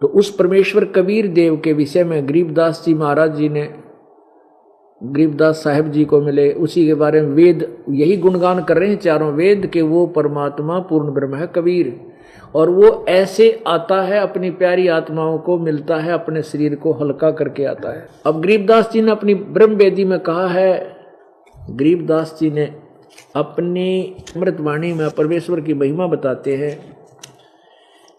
तो उस परमेश्वर कबीर देव के विषय में गरीबदास जी महाराज जी ने, गरीबदास साहिब जी को मिले, उसी के बारे में वेद यही गुणगान कर रहे हैं चारों वेद के, वो परमात्मा पूर्ण ब्रह्म है कबीर। और वो ऐसे आता है, अपनी प्यारी आत्माओं को मिलता है, अपने शरीर को हल्का करके आता है। अब गरीबदास जी ने अपनी ब्रह्म वेदी में कहा है, गरीबदास जी ने अपनी अमृतवाणी में परमेश्वर की महिमा बताते हैं।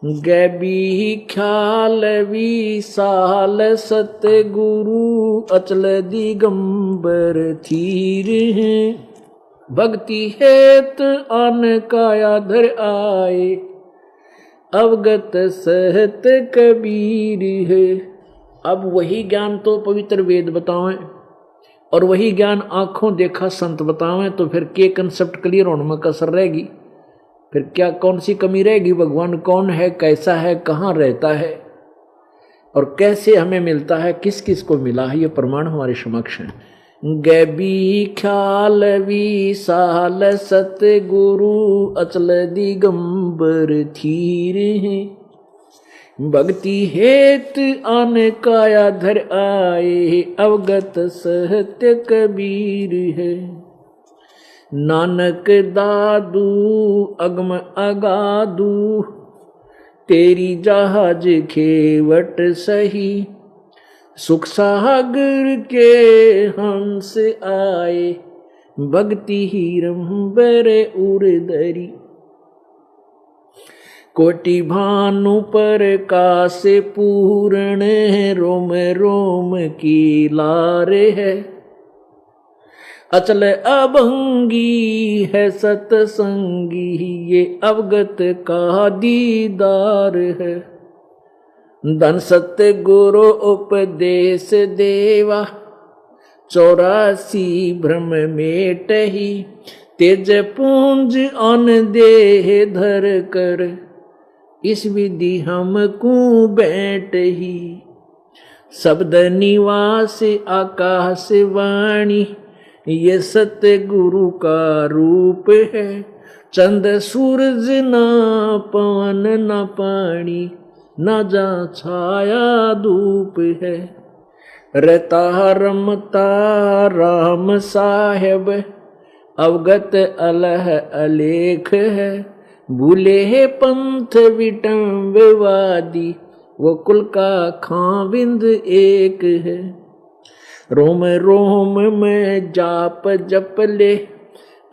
गैबी ख्याल विशाल सतगुरु अचल दिगंबर थीर हैं, भक्ति हेत अन काया धर आए, अवगत सहत कबीर है। अब वही ज्ञान तो पवित्र वेद बतावें और वही ज्ञान आंखों देखा संत बतावें, तो फिर के कंसेप्ट क्लियर होने में कसर रहेगी? फिर क्या कौन सी कमी रहेगी? भगवान कौन है, कैसा है, कहाँ रहता है और कैसे हमें मिलता है, किस किस को मिला है, ये प्रमाण हमारे समक्ष है। गैबी ख्याल विशाल सतगुरु अचल दिगंबर थीर हैं, भक्ति हेत आन काया धर आए, अवगत सहत्य कबीर है। नानक दादू अगम अगादू, तेरी जहाज खेवट सही, सुख सागर के हंस आए, भक्ति हीरंबर उर्दरी। कोटि भानु प्रकाश पूर्ण, रोम रोम की लारे है, अचल अभंगी है सतसंगी, ये अवगत का दीदार है। धन सत्य गुरु उपदेश देवा, 84 भ्रम मेटही, तेज पुंज अन देह धर कर, इस विधि हमको बैठ ही। शब्द निवास आकाश वाणी, ये सत्य गुरु का रूप है। चंद सूरज ना पवन न पानी, न जा छाया धूप है। रहता रमता राम साहेब, अवगत अलह अलेख है। भूले है पंथ विटम्बवादी, वो कुल का खाविंद एक है। रोम रोम में जाप जप ले,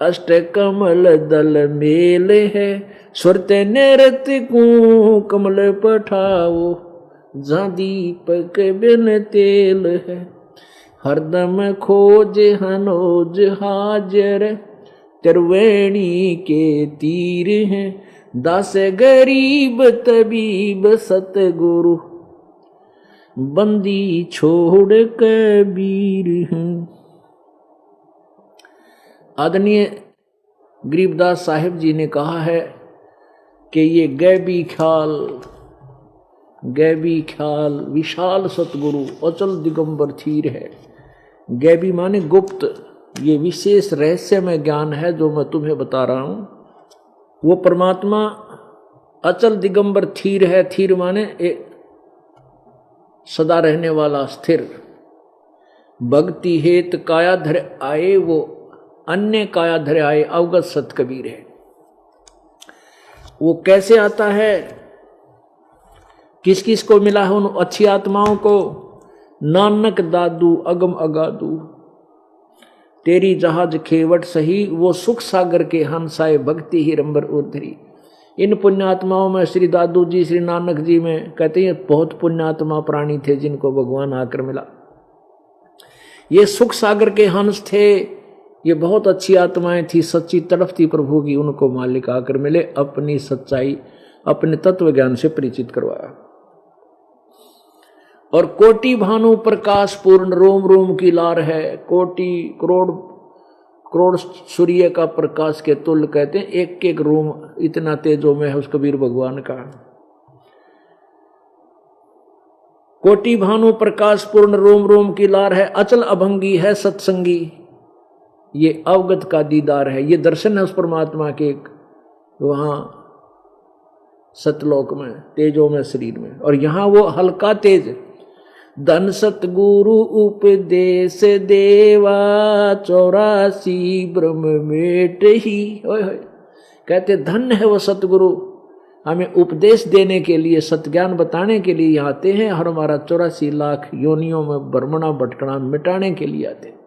अष्ट कमल दल मेल है। सुरत नृत को कमल पठाओ, जहाँ दीपक बिन तेल है। हरदम खोज हनोज हाजर, त्रिवेणी के तीर हैं। दास गरीब तबीब सतगुरु, बंदी छोड़ कबीर हैं। आदरणीय गरीबदास साहिब जी ने कहा है कि ये गैबी ख्याल विशाल सतगुरु अचल दिगंबर थीर है। गैबी माने गुप्त, ये विशेष रहस्यमय ज्ञान है जो मैं तुम्हें बता रहा हूं। वो परमात्मा अचल दिगंबर थीर है। थीर माने सदा रहने वाला, स्थिर। भक्ति हेत कायाधर आए, वो अन्य कायाधर आए, अवगत सत कबीर है। वो कैसे आता है, किस किस को मिला है? उन अच्छी आत्माओं को। नानक दादू अगम अगादू, तेरी जहाज खेवट सही, वो सुख सागर के हंसाए, भक्ति ही रंबर उधरी। इन पुण्यात्माओं में श्री दादू जी, श्री नानक जी में कहते हैं बहुत पुण्यात्मा प्राणी थे जिनको भगवान आकर मिला। ये सुख सागर के हंस थे, ये बहुत अच्छी आत्माएं थी, सच्ची तड़फ थी प्रभु की। उनको मालिक आकर मिले, अपनी सच्चाई, अपने तत्व ज्ञान से परिचित करवाया। और कोटि भानु प्रकाश पूर्ण, रोम रोम की लार है। कोटि करोड़ सूर्य का प्रकाश के तुल्य कहते हैं, एक एक रोम इतना तेजो में है उस कबीर भगवान का। कोटि भानु प्रकाश पूर्ण, रोम रोम की लार है। अचल अभंगी है सत्संगी, ये अवगत का दीदार है। ये दर्शन है उस परमात्मा के। वहां सतलोक में, तेजो में, शरीर में। और यहाँ वो हल्का तेज, धन सतगुरु उपदेश देवा 84 ब्रह्म मेट ही। कहते धन है वो सतगुरु, हमें उपदेश देने के लिए, सत्ज्ञान बताने के लिए आते हैं, और हमारा 84 लाख योनियों में भ्रमणा भटकना मिटाने के लिए आते हैं।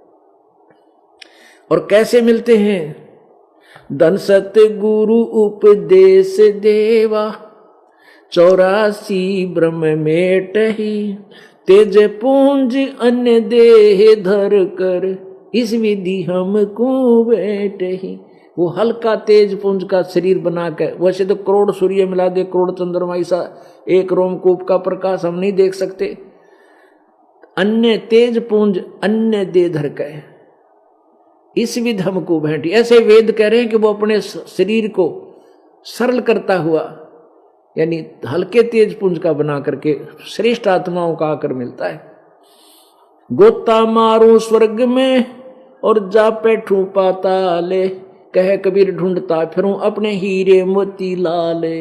और कैसे मिलते हैं? धन सतगुरु उपदेश देवा 84 ब्रह्म मेट ही, तेज पूंज अन्य देह धर कर, इस विधि हमको बैठ ही। वो हल्का तेज पुंज का शरीर बना के, वैसे तो करोड़ सूर्य मिला दे, करोड़ चंद्रमा, ऐसा एक रोमकूप का प्रकाश हम नहीं देख सकते। अन्य तेज पुंज अन्य दे धर के, इस विध हमको भेंटी। ऐसे वेद कह रहे हैं कि वो अपने शरीर को सरल करता हुआ, यानी हल्के तेज पुंज का बना करके श्रेष्ठ आत्माओं का आकर मिलता है। गोता मारू स्वर्ग में और जा बैठू पाताले, कह कबीर ढूंढता फिरूं अपने हीरे मोती लाले।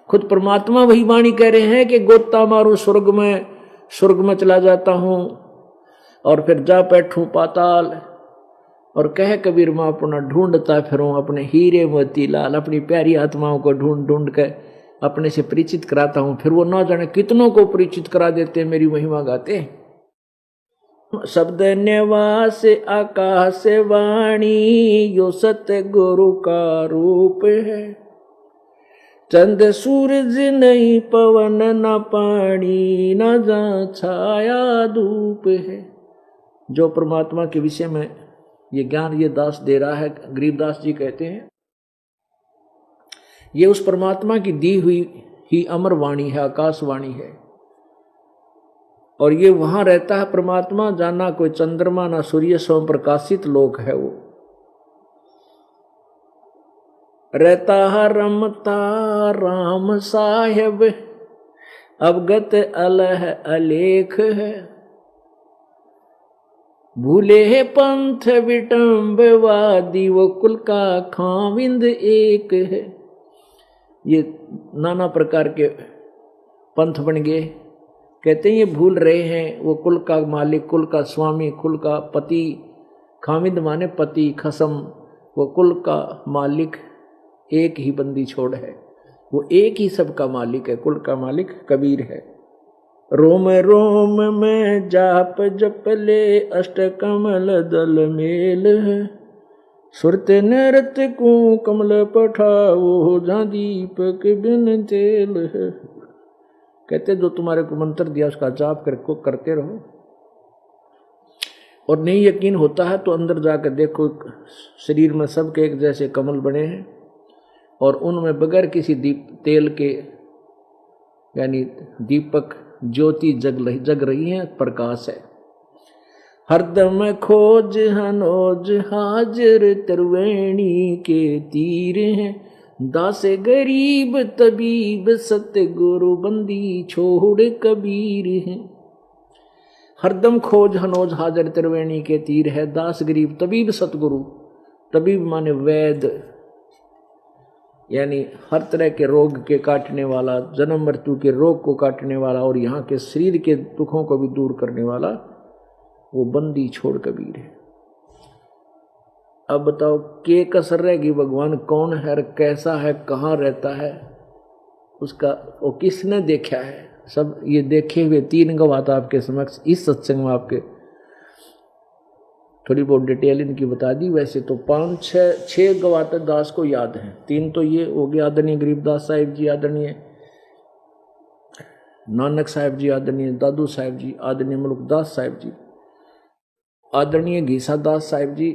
खुद परमात्मा वही वाणी कह रहे हैं कि गोता मारू स्वर्ग में चला जाता हूं, और फिर जा बैठूं पाताल, और कह कबीर मैं अपना ढूंढता फिरूं अपने हीरे मोती लाल। अपनी प्यारी आत्माओं को ढूंढ ढूंढ के अपने से परिचित कराता हूं, फिर वो ना जाने कितनों को परिचित करा देते, मेरी महिमा गाते हैं। शब्द निवास आकाश वाणी, यो सत्य गुरु का रूप है। चंद सूरज नहीं, पवन न पानी, न जहाँ छाया धूप है। जो परमात्मा के विषय में ये ज्ञान ये दास दे रहा है, गरीबदास जी कहते हैं, ये उस परमात्मा की दी हुई ही अमर वाणी है, आकाशवाणी है। और ये वहां रहता है परमात्मा, जाना कोई चंद्रमा ना सूर्य, स्वयं प्रकाशित लोक है वो। रहता है रमता राम साहेब, अवगत अलह अलेख है। भूले है पंथ विटम्बवादी, वो कुल का खाविंद एक है। ये नाना प्रकार के पंथ बन गए, कहते हैं ये भूल रहे हैं वो कुल का मालिक, कुल का स्वामी, कुल का पति। खामिद माने पति, खसम, वो कुल का मालिक एक ही बंदी छोड़ है, वो एक ही सबका मालिक है। कुल का मालिक कबीर है। रोम रोम में जाप जप ले, अष्ट कमल दल मेल है। सुरत नृत को कमल पठाओ, जहाँ दीपक बिन तेल है। कहते जो तुम्हारे को मंत्र दिया उसका जाप करते रहो। और नहीं यकीन होता है तो अंदर जाकर देखो, शरीर में सबके एक जैसे कमल बने हैं, और उनमें बगैर किसी तेल के, यानी दीपक ज्योति जग रही है, प्रकाश है। हरदम खोज हनोज हाजिर, त्रिवेणी के तीर हैं। दास गरीब तबीब सत्य गुरु, बंदी छोड़ कबीर है। हरदम खोज हनोज हाजिर, त्रिवेणी के तीर है। दास गरीब तबीब सतगुरु, तबीब माने वैद, यानी हर तरह के रोग के काटने वाला, जन्म मृत्यु के रोग को काटने वाला, और यहाँ के शरीर के दुखों को भी दूर करने वाला, वो बंदी छोड़ कबीर है। अब बताओ के कसर रहेगी, भगवान कौन है, कैसा है, कहाँ रहता है, उसका वो किसने देखा है। सब ये देखे हुए 3 गवाह आपके समक्ष इस सत्संग में आपके थोड़ी बहुत डिटेल इनकी बता दी। वैसे तो 5-6 गवाह तक दास को याद हैं। 3 तो ये हो गया, आदरणीय गरीबदास साहिब जी, आदरणीय नानक साहिब जी, आदरणीय दादू साहिब जी, आदरणीय मुल्कदास साहिब जी, आदरणीय घीसा दास साहिब जी,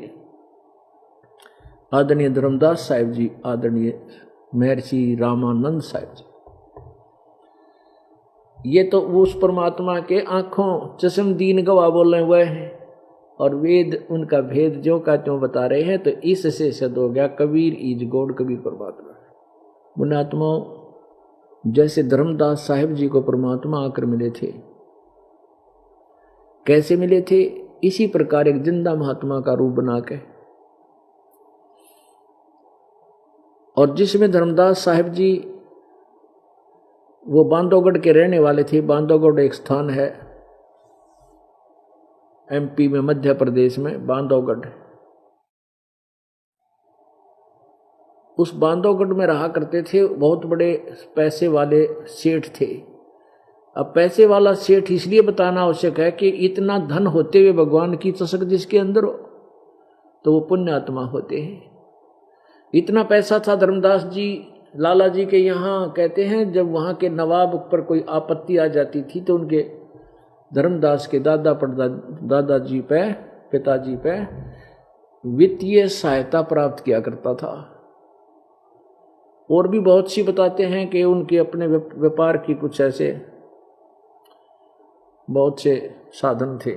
आदरणीय धर्मदास साहिब जी, आदरणीय महर्षि रामानंद साहिब जी। ये तो उस परमात्मा के आंखों चश्मदीन गवाह बोलने हुए हैं, और वेद उनका भेद जो का त्यों बता रहे हैं। तो इससे सिद्ध हो गया कबीर इज गॉड, कबीर परमात्मा। पुण्यात्माओं, जैसे धर्मदास साहिब जी को परमात्मा आकर मिले थे, कैसे मिले थे? इसी प्रकार एक जिंदा महात्मा का रूप बना के, और जिसमें धर्मदास साहिब जी वो बांधवगढ़ के रहने वाले थे। बांधवगढ़ एक स्थान है एमपी में, मध्य प्रदेश में बांधवगढ़। उस बांधवगढ़ में रहा करते थे, बहुत बड़े पैसे वाले सेठ थे। अब पैसे वाला सेठ इसलिए बताना आवश्यक है कि इतना धन होते हुए भगवान की चसक जिसके अंदर हो तो वो पुण्यात्मा होते हैं। इतना पैसा था धर्मदास जी लाला जी के यहाँ। कहते हैं जब वहाँ के नवाब पर कोई आपत्ति आ जाती थी तो उनके धर्मदास के दादाजी पे, पिताजी पे वित्तीय सहायता प्राप्त किया करता था। और भी बहुत सी बताते हैं कि उनके अपने व्यापार की कुछ ऐसे बहुत से साधन थे।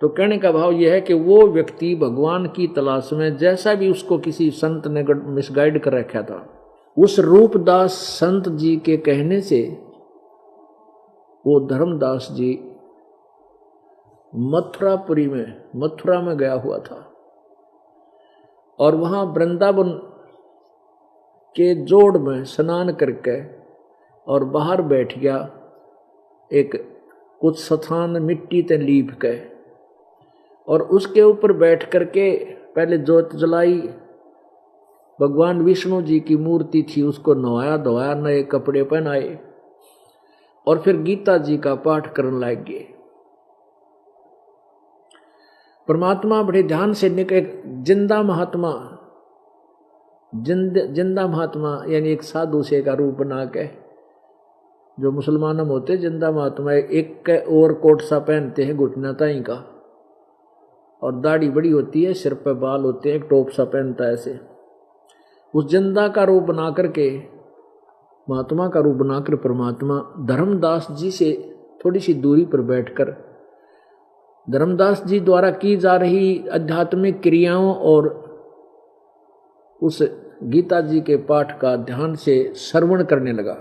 तो कहने का भाव यह है कि वो व्यक्ति भगवान की तलाश में, जैसा भी उसको किसी संत ने मिसगाइड कर रखा था, उस रूपदास संत जी के कहने से वो धर्मदास जी मथुरा में गया हुआ था और वहां वृंदावन के जोड़ में स्नान करके और बाहर बैठ गया। एक कुछ स्थान मिट्टी ते लीप के और उसके ऊपर बैठ करके पहले जोत जलाई। भगवान विष्णु जी की मूर्ति थी, उसको नवाया धोया, नए कपड़े पहनाए और फिर गीता जी का पाठ करने लग गए। परमात्मा बड़े ध्यान से जिंदा महात्मा यानी एक साधु से का रूप बना के, जो मुसलमान हम होते जिंदा महात्मा एक और कोट सा पहनते हैं घुटना ताई का, और दाढ़ी बड़ी होती है, सिर पे बाल होते हैं, एक टोप सा पहनता है ऐसे। उस जिंदा का रूप बना करके, महात्मा का रूप बनाकर परमात्मा धर्मदास जी से थोड़ी सी दूरी पर बैठकर धर्मदास जी द्वारा की जा रही आध्यात्मिक क्रियाओं और उस गीता जी के पाठ का ध्यान से श्रवण करने लगा।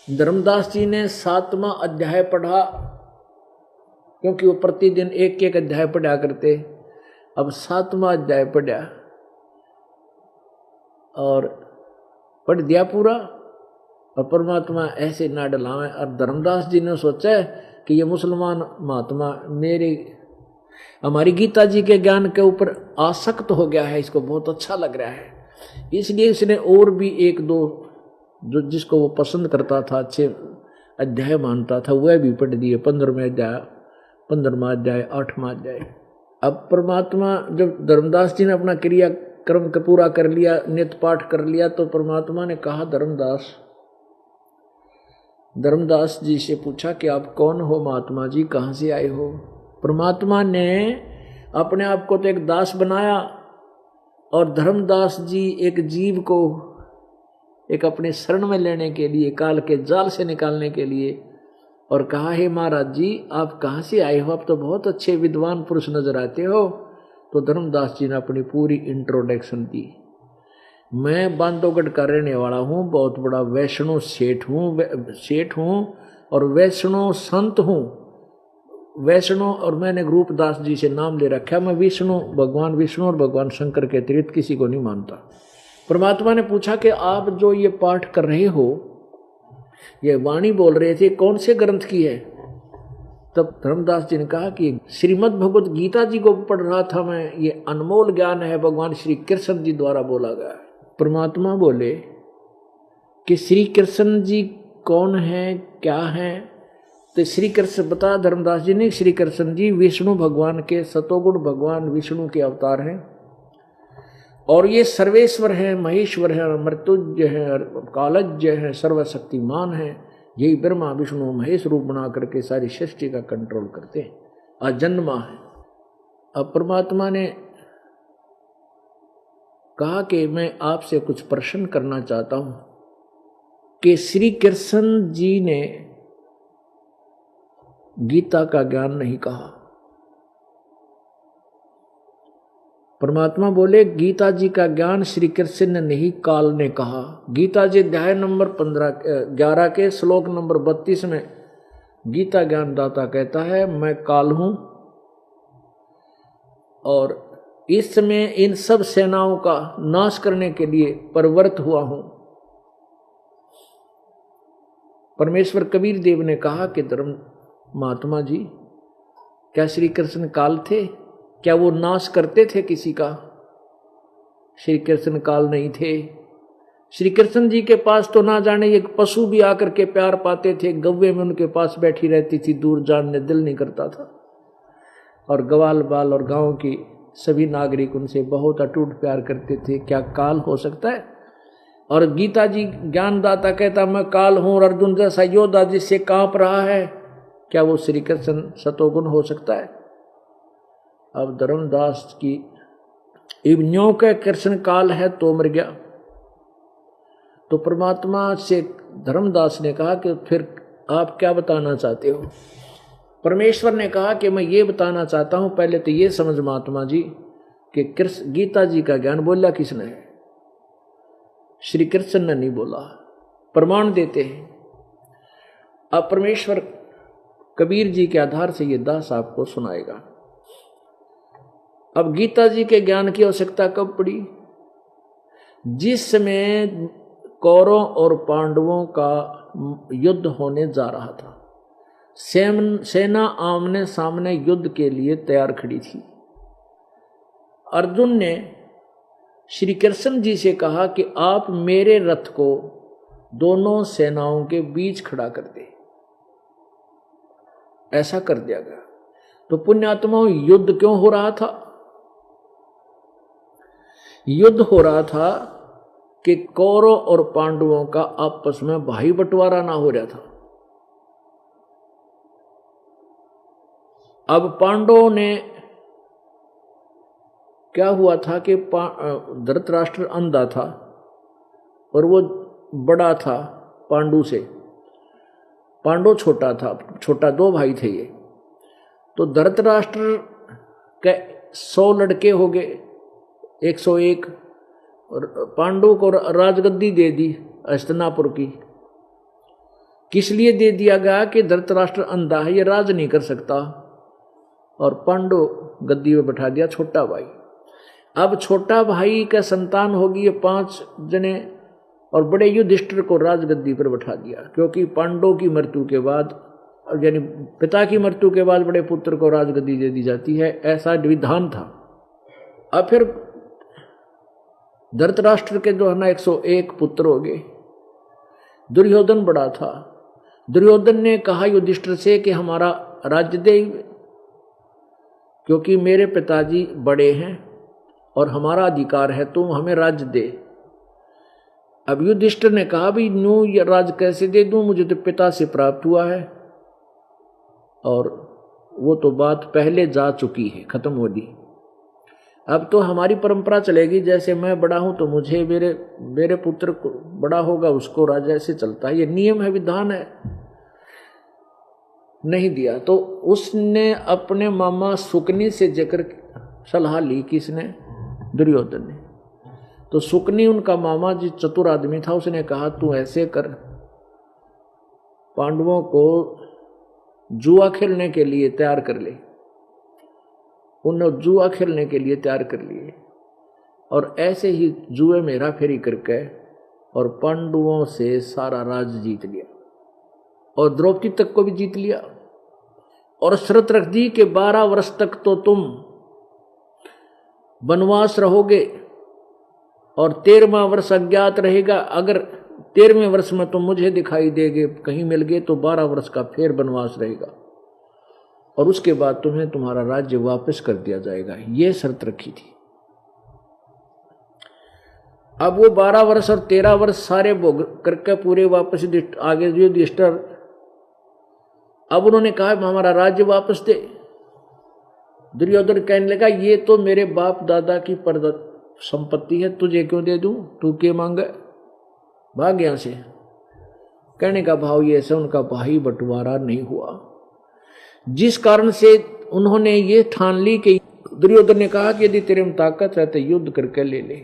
धर्मदास जी ने 7वां अध्याय पढ़ा, क्योंकि वो प्रतिदिन एक एक अध्याय पढ़ा करते। अब 7वां अध्याय पढ़ा और पढ़ दिया पूरा, और परमात्मा ऐसे ना डलावे। और धर्मदास जी ने सोचा कि ये मुसलमान महात्मा हमारी गीता जी के ज्ञान के ऊपर आसक्त हो गया है, इसको बहुत अच्छा लग रहा है। इसलिए इसने और भी एक दो जो जिसको वो पसंद करता था, अच्छे अध्याय मानता था, वह भी पढ़ दिए। 15वां अध्याय, 15वां अध्याय, 8वां अध्याय। अब परमात्मा जब धर्मदास जी ने अपना क्रिया कर्म का पूरा कर लिया, नित्य पाठ कर लिया, तो परमात्मा ने कहा धर्मदास जी से पूछा कि आप कौन हो महात्मा जी, कहाँ से आए हो। परमात्मा ने अपने आप को तो एक दास बनाया और धर्मदास जी एक जीव को एक अपने शरण में लेने के लिए, काल के जाल से निकालने के लिए, और कहा हे महाराज जी आप कहाँ से आए हो, आप तो बहुत अच्छे विद्वान पुरुष नजर आते हो। तो धर्मदास जी ने अपनी पूरी इंट्रोडक्शन दी। मैं बांधवगढ़ का रहने वाला हूँ, बहुत बड़ा वैष्णव सेठ हूँ और वैष्णव संत हूँ। वैष्णव, और मैंने रूपदास जी से नाम ले रखा, मैं भगवान विष्णु और भगवान शंकर के अतिरिक्त किसी को नहीं मानता। परमात्मा ने पूछा कि आप जो ये पाठ कर रहे हो, ये वाणी बोल रहे थे, कौन से ग्रंथ की है। तब धर्मदास जी ने कहा कि श्रीमद् भगवत गीता जी को पढ़ रहा था मैं, ये अनमोल ज्ञान है, भगवान श्री कृष्ण जी द्वारा बोला गया। परमात्मा बोले कि श्री कृष्ण जी कौन है, क्या है। तो श्री कृष्ण बता धर्मदास जी ने, श्री कृष्ण जी विष्णु भगवान के, सतोगुण भगवान विष्णु के अवतार हैं, और ये सर्वेश्वर है, महेश्वर है, मृत्युंजय है, कालज्ञ है, सर्वशक्तिमान है। यही ब्रह्मा विष्णु महेश रूप बना करके सारी सृष्टि का कंट्रोल करते हैं, अजन्मा है। अब परमात्मा ने कहा कि मैं आपसे कुछ प्रश्न करना चाहता हूं कि श्री कृष्ण जी ने गीता का ज्ञान नहीं कहा। परमात्मा बोले गीता जी का ज्ञान श्री कृष्ण ने नहीं, काल ने कहा। गीता जी अध्याय नंबर 11 के श्लोक नंबर 32 में गीता ज्ञानदाता कहता है, मैं काल हूं और इस समय इन सब सेनाओं का नाश करने के लिए प्रवृत्त हुआ हूं। परमेश्वर कबीर देव ने कहा कि धर्म महात्मा जी, क्या श्री कृष्ण काल थे? क्या वो नाश करते थे किसी का? श्री कृष्ण काल नहीं थे। श्री कृष्ण जी के पास तो ना जाने एक पशु भी आकर के प्यार पाते थे, गव्वे में उनके पास बैठी रहती थी, दूर जाने दिल नहीं करता था। और ग्वाल बाल और गांव की सभी नागरिक उनसे बहुत अटूट प्यार करते थे। क्या काल हो सकता है? और गीता जी ज्ञानदाता कहता मैं काल हूं, और अर्जुन जैसा योद्धा जिससे कांप रहा है, क्या वो श्री कृष्ण सतोगुण हो सकता है? अब धर्मदास की इब्न्यों का कृष्ण काल है तो मर गया। तो परमात्मा से धर्मदास ने कहा कि फिर आप क्या बताना चाहते हो? परमेश्वर ने कहा कि मैं ये बताना चाहता हूं, पहले तो ये समझ महात्मा जी कि कृष्ण गीता जी का ज्ञान बोला किसने है? श्री कृष्ण ने नहीं बोला। प्रमाण देते हैं। अब परमेश्वर कबीर जी के आधार से ये दास आपको सुनाएगा। अब गीता जी के ज्ञान की आवश्यकता कब पड़ी? जिस समय कौरवों और पांडवों का युद्ध होने जा रहा था, सेना आमने सामने युद्ध के लिए तैयार खड़ी थी। अर्जुन ने श्री कृष्ण जी से कहा कि आप मेरे रथ को दोनों सेनाओं के बीच खड़ा कर दे। ऐसा कर दिया गया। तो पुण्यात्माओं, युद्ध क्यों हो रहा था? युद्ध हो रहा था कि कौरव और पांडवों का आपस में भाई बंटवारा ना हो रहा था। अब पांडवों ने क्या हुआ था कि धृतराष्ट्र अंधा था और वो बड़ा था पांडु से, पांडव छोटा था, छोटा, 2 भाई थे ये। तो धृतराष्ट्र के 100 लड़के हो गए, 101, और पांडु को राजगद्दी दे दी हस्तिनापुर की। किस लिए दे दिया गया? कि धृतराष्ट्र अंधा है, ये राज नहीं कर सकता, और पांडु गद्दी में बैठा दिया छोटा भाई। अब छोटा भाई का संतान होगी ये 5 जने, और बड़े युधिष्ठिर को राजगद्दी पर बैठा दिया, क्योंकि पांडवों की मृत्यु के बाद, यानी पिता की मृत्यु के बाद बड़े पुत्र को राजगद्दी दे दी जाती है, ऐसा विधान था। अब फिर धृतराष्ट्र के जो है ना 101 पुत्र हो गए। दुर्योधन बड़ा था। दुर्योधन ने कहा युधिष्ठिर से कि हमारा राज्य दे, क्योंकि मेरे पिताजी बड़े हैं और हमारा अधिकार है, तुम हमें राज्य दे। अब युधिष्ठिर ने कहा भी न्यू ये राज्य कैसे दे दूं, मुझे तो पिता से प्राप्त हुआ है, और वो तो बात पहले जा चुकी है, खत्म हो गई। अब तो हमारी परंपरा चलेगी, जैसे मैं बड़ा हूं तो मुझे मेरे पुत्र को बड़ा होगा उसको राज्य, ऐसे चलता है, ये नियम है, विधान है। नहीं दिया तो उसने अपने मामा सुकनी से जाकर सलाह ली। किसने? दुर्योधन ने। तो सुकनी उनका मामा जी चतुर आदमी था, उसने कहा तू ऐसे कर, पांडवों को जुआ खेलने के लिए तैयार कर ले। उन्होंने जुआ खेलने के लिए तैयार कर लिए, और ऐसे ही जुए में हेरा फेरी करके और पांडवों से सारा राज जीत लिया, और द्रौपदी तक को भी जीत लिया, और शर्त रख दी कि 12 वर्ष तक तो तुम वनवास रहोगे, और 13वां वर्ष अज्ञात रहेगा। अगर 13वें वर्ष में तुम मुझे दिखाई देगे, कहीं मिल गए, तो 12 वर्ष का फिर वनवास रहेगा, और उसके बाद तुम्हें तुम्हारा राज्य वापस कर दिया जाएगा। ये शर्त रखी थी। अब वो 12 वर्ष और 13 वर्ष सारे भोग करके पूरे वापस आगे युधिष्ठिर, अब उन्होंने कहा हमारा राज्य वापस दे। दुर्योधन कहने लगा ये तो मेरे बाप दादा की संपत्ति है, तुझे क्यों दे दूं, तू क्या मांगे, भाग यहां से। कहने का भाव ये ऐसा, उनका भाई बंटवारा नहीं हुआ, जिस कारण से उन्होंने ये ठान ली कि दुर्योधन ने कहा कि यदि तेरे में ताकत है तो युद्ध करके ले ले।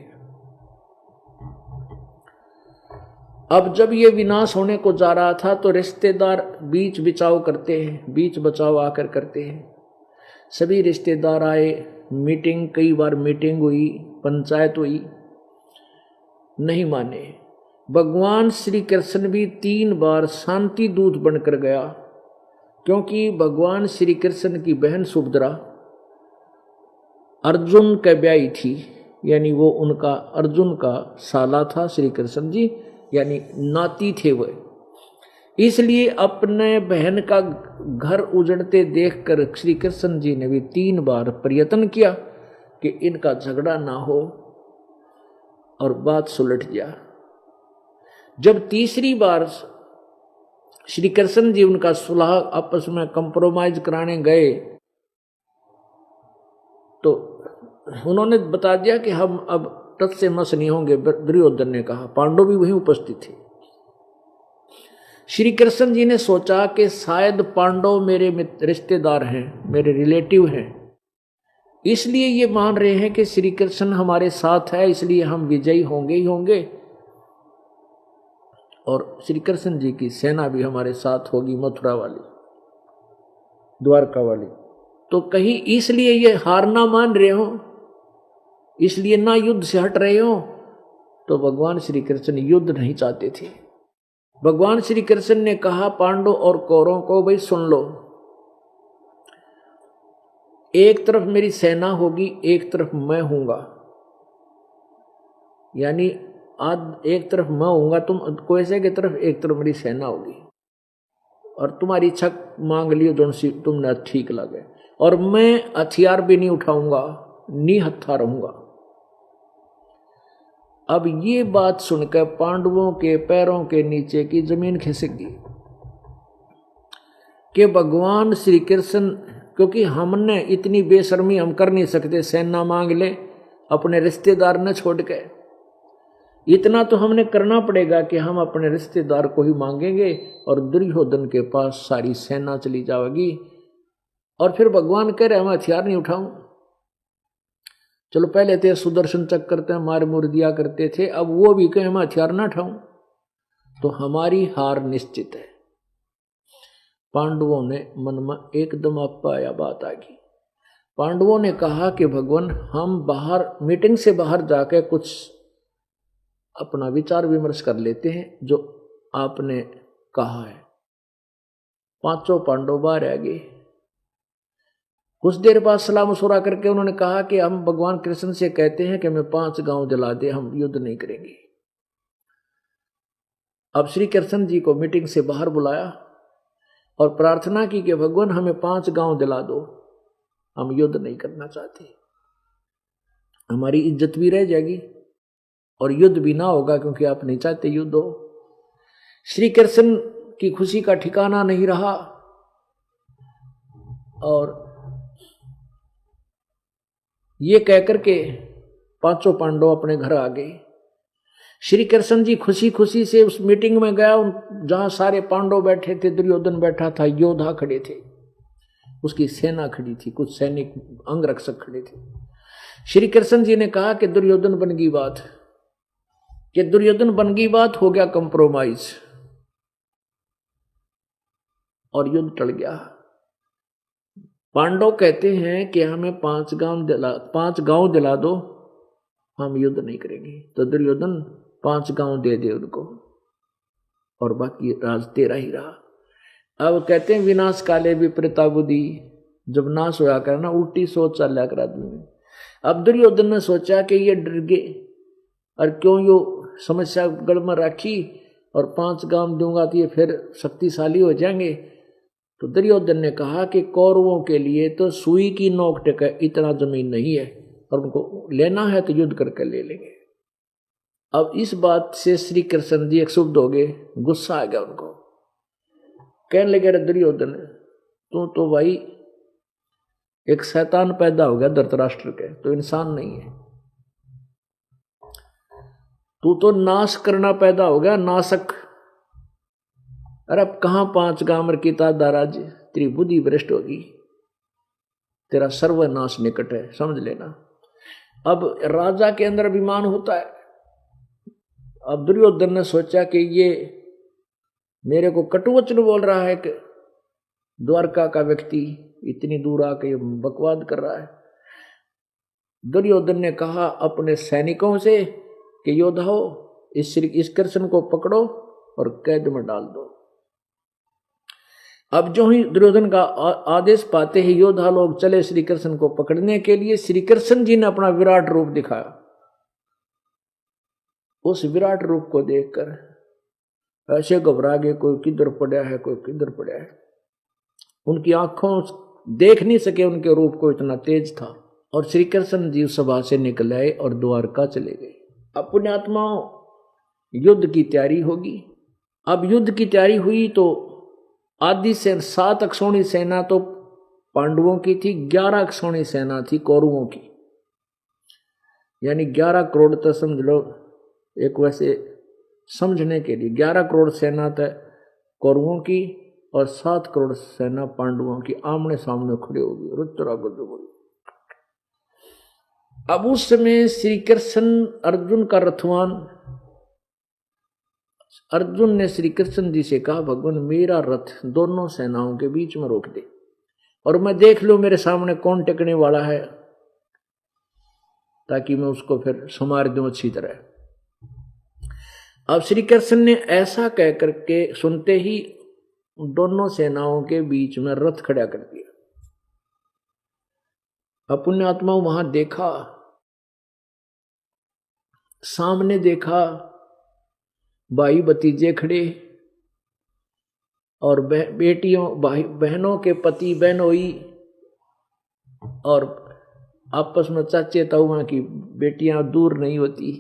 अब जब ये विनाश होने को जा रहा था तो रिश्तेदार बीच बचाव करते हैं, बीच बचाव आकर करते हैं। सभी रिश्तेदार आए, मीटिंग, कई बार मीटिंग हुई, पंचायत हुई, नहीं माने। भगवान श्री कृष्ण भी 3 बार शांति दूत बनकर गया, क्योंकि भगवान श्री कृष्ण की बहन सुभद्रा अर्जुन के ब्याही थी, यानी वो उनका अर्जुन का साला था श्री कृष्ण जी, यानी नाती थे वह। इसलिए अपने बहन का घर उजड़ते देखकर श्री कृष्ण जी ने भी 3 बार प्रयत्न किया कि इनका झगड़ा ना हो और बात सुलझ जा। जब तीसरी बार श्री कृष्ण जी उनका सुलह आपस में कंप्रोमाइज कराने गए तो उन्होंने बता दिया कि हम अब तत् से मस नहीं होंगे। दुर्योधन ने कहा, पांडव भी वहीं उपस्थित थे। श्री कृष्ण जी ने सोचा कि शायद पांडव मेरे रिश्तेदार हैं, मेरे रिलेटिव हैं, इसलिए ये मान रहे हैं कि श्री कृष्ण हमारे साथ है, इसलिए हम विजयी होंगे ही होंगे और श्री कृष्ण जी की सेना भी हमारे साथ होगी, मथुरा वाली, द्वारका वाली। तो कहीं इसलिए ये हार ना मान रहे हो, इसलिए ना युद्ध से हट रहे हो। तो भगवान श्री कृष्ण युद्ध नहीं चाहते थे। भगवान श्री कृष्ण ने कहा पांडव और कौरवों को, भाई सुन लो, एक तरफ मेरी सेना होगी, एक तरफ मैं हूंगा, यानी आज एक तरफ मैं हूंगा तुम कोयसे की तरफ, एक तरफ मेरी सेना होगी, और तुम्हारी इच्छा मांग लियो जो सी तुमने ठीक लगे, और मैं हथियार भी नहीं उठाऊंगा, निहत्था रहूंगा। अब ये बात सुनकर पांडवों के पैरों के नीचे की जमीन खिसक गई कि भगवान श्री कृष्ण, क्योंकि हमने इतनी बेशर्मी हम कर नहीं सकते, सेना मांग ले अपने रिश्तेदार न छोड़ के। इतना तो हमने करना पड़ेगा कि हम अपने रिश्तेदार को ही मांगेंगे और दुर्योधन के पास सारी सेना चली जाएगी। और फिर भगवान कह रहे मैं हथियार नहीं उठाऊं। चलो पहले थे सुदर्शन चक्र ते मार मुर दिया करते थे, अब वो भी कहे मैं हथियार ना उठाऊं, तो हमारी हार निश्चित है। पांडवों ने मन में एकदम अपाया बात आ गई। पांडवों ने कहा कि भगवान हम बाहर मीटिंग से बाहर जाकर कुछ अपना विचार विमर्श कर लेते हैं जो आपने कहा है। 5 पांडव बाहर आ गए। कुछ देर बाद सलाह मशुरा करके उन्होंने कहा कि हम भगवान कृष्ण से कहते हैं कि हमें 5 गांव दिला दे, हम युद्ध नहीं करेंगे। अब श्री कृष्ण जी को मीटिंग से बाहर बुलाया और प्रार्थना की कि भगवान हमें 5 गांव दिला दो, हम युद्ध नहीं करना चाहते, हमारी इज्जत भी रह जाएगी और युद्ध भी ना होगा, क्योंकि आप नहीं चाहते युद्ध हो। श्री कृष्ण की खुशी का ठिकाना नहीं रहा और ये कहकर के 5 पांडव अपने घर आ गए। श्री कृष्ण जी खुशी खुशी से उस मीटिंग में गया जहां सारे पांडव बैठे थे, दुर्योधन बैठा था, योद्धा खड़े थे, उसकी सेना खड़ी थी, कुछ सैनिक अंगरक्षक खड़े थे। श्री कृष्ण जी ने कहा कि दुर्योधन बन गई बात, कि दुर्योधन बन गई बात, हो गया कंप्रोमाइज और युद्ध टल गया। पांडव कहते हैं कि हमें 5 गांव दिला दो, हम युद्ध नहीं करेंगे। तो दुर्योधन 5 गांव दे दे उनको और बाकी राज तेरा ही रहा। अब कहते हैं विनाश काले विपरीता बुद्धि, जब नाश होया करना उल्टी सोच चल कर आदमी में। अब दुर्योधन ने सोचा कि ये डर गए और क्यों यो समस्या गढ़ में रखी और 5 गांव दूंगा तो ये फिर शक्तिशाली हो जाएंगे। तो दुर्योधन ने कहा कि कौरवों के लिए तो सुई की नोक टेक इतना जमीन नहीं है, और उनको लेना है तो युद्ध करके ले लेंगे। अब इस बात से श्री कृष्ण जी क्षुब्ध हो गए, गुस्सा आ गया उनको। कहने लगे दुर्योधन तू तो भाई एक शैतान पैदा हो गया धृतराष्ट्र के, तो इंसान नहीं है, तू तो नाश करना पैदा हो गया, नाशक। अरे अब कहां 5 गांव की दाराज, तेरी बुद्धि भ्रष्ट होगी, तेरा सर्वनाश निकट है, समझ लेना। अब राजा के अंदर अभिमान होता है। अब दुर्योधन ने सोचा कि ये मेरे को कटुवचन बोल रहा है कि द्वारका का व्यक्ति इतनी दूर आके बकवाद कर रहा है। दुर्योधन ने कहा अपने सैनिकों से कि योद्धाओं इस कृष्ण को पकड़ो और कैद में डाल दो। अब जो ही दुर्योधन का आदेश पाते ही योद्धा लोग चले श्री कृष्ण को पकड़ने के लिए। श्री कृष्ण जी ने अपना विराट रूप दिखाया। उस विराट रूप को देखकर ऐसे घबरा गए, कोई किधर पड़ा है, कोई किधर पड़ा है। उनकी आंखों देख नहीं सके उनके रूप को, इतना तेज था। और श्री कृष्ण जी सभा से निकल आए और द्वारका चले गए। अब पुण्यात्माओं, युद्ध की तैयारी होगी। अब युद्ध की तैयारी हुई तो आदि से 7 अक्षौणी सेना तो पांडवों की थी, 11 अक्षौणी सेना थी कौरवों की। यानी 11 करोड़ तो समझ लो, एक वैसे समझने के लिए 11 करोड़ सेना तो कौरवों की और 7 करोड़ सेना पांडवों की आमने सामने खड़े हो गई। रुद्र। अब उस समय श्री कृष्ण अर्जुन का रथवान, अर्जुन ने श्री कृष्ण जी से कहा, भगवान मेरा रथ दोनों सेनाओं के बीच में रोक दे और मैं देख लूं मेरे सामने कौन टिकने वाला है, ताकि मैं उसको फिर संवार दूं अच्छी तरह। अब श्री कृष्ण ने ऐसा कह करके सुनते ही दोनों सेनाओं के बीच में रथ खड़ा कर दिया। अब पुण्यात्मा वहां देखा, सामने देखा भाई भतीजे खड़े और बेटियों भाई बहनों के पति बहनोई और आपस में चाचे ताऊआ की बेटियां दूर नहीं होती,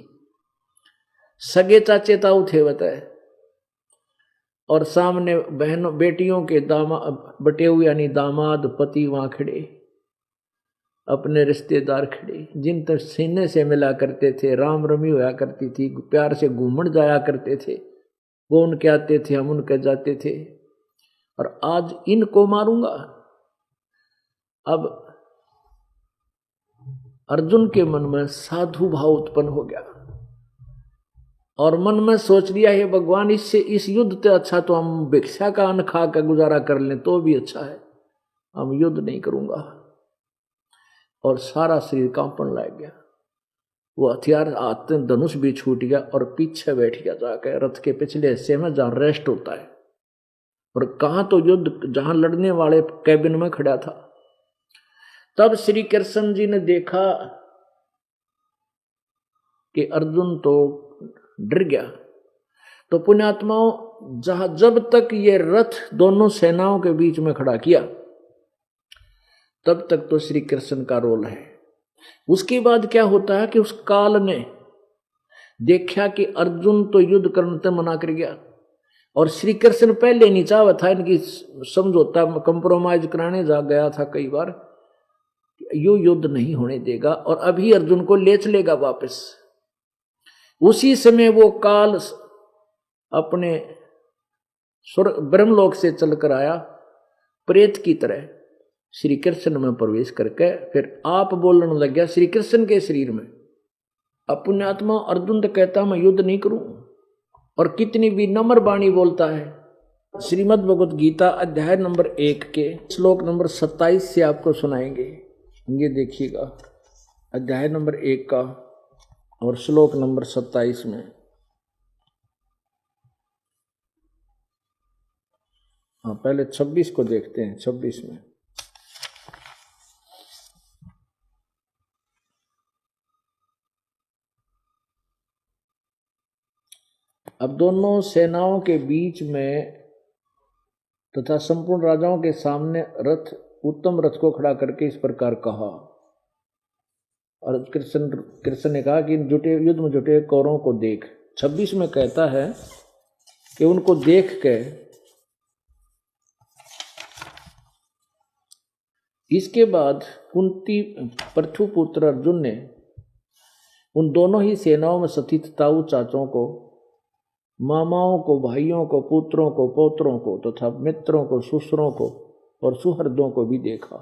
सगे चाचे ताऊ थे बताए। और सामने बहनों बेटियों के दामाद बटे हुए यानी दामाद पति वहां खड़े, अपने रिश्तेदार खड़े, जिन तक सीने से मिला करते थे, राम रमी होया करती थी, प्यार से घूमन जाया करते थे। वो उनके आते थे, हम उनके जाते थे। और आज इनको मारूंगा। अब अर्जुन के मन में साधु भाव उत्पन्न हो गया और मन में सोच लिया, हे भगवान इससे इस युद्ध से अच्छा तो हम भिक्षा का अन्न खा कर गुजारा कर लें तो भी अच्छा है, हम युद्ध नहीं करूंगा। और सारा शरीर कांपन लग गया। वो हथियार आते धनुष भी छूट गया और पीछे बैठ गया जाकर रथ के पिछले हिस्से में जहां रेस्ट होता है। और कहां तो युद्ध जहां लड़ने वाले कैबिन में खड़ा था। तब श्री कृष्ण जी ने देखा कि अर्जुन तो डर गया। तो पुण्यात्माओं, जब तक ये रथ दोनों सेनाओं के बीच में खड़ा किया तब तक तो श्री कृष्ण का रोल है। उसके बाद क्या होता है कि उस काल ने देखा कि अर्जुन तो युद्ध करने से मना कर गया और श्री कृष्ण पहले नहीं चाहा था, इनकी समझौता कंप्रोमाइज कराने जा गया था कई बार, यू युद्ध नहीं होने देगा और अभी अर्जुन को ले चलेगा वापस। उसी समय वो काल अपने ब्रह्मलोक से चलकर आया प्रेत की तरह श्री कृष्ण में प्रवेश करके फिर आप बोलने लग गया श्री कृष्ण के शरीर में। अब पुण्यात्मा अर्जुन तो कहता मैं युद्ध नहीं करूं और कितनी भी नम्र वाणी बोलता है। श्रीमद् भगवत गीता अध्याय नंबर 1 के श्लोक नंबर 27 से आपको सुनाएंगे। ये देखिएगा अध्याय नंबर 1 का और श्लोक नंबर 27 में। हाँ, पहले 26 को देखते हैं। 26 में अब दोनों सेनाओं के बीच में तथा संपूर्ण राजाओं के सामने रथ उत्तम रथ को खड़ा करके इस प्रकार कहा। और कृष्ण ने कहा कि जुटे युद्ध में जुटे कौरवों को देख। 26 में कहता है कि उनको देख के इसके बाद कुंती पृथुपुत्र अर्जुन ने उन दोनों ही सेनाओं में स्थित ताऊ चाचों को, मामाओं को, भाइयों को, पुत्रों को, पौत्रों को तथा मित्रों को, ससुरों को और सुहृदों को भी देखा।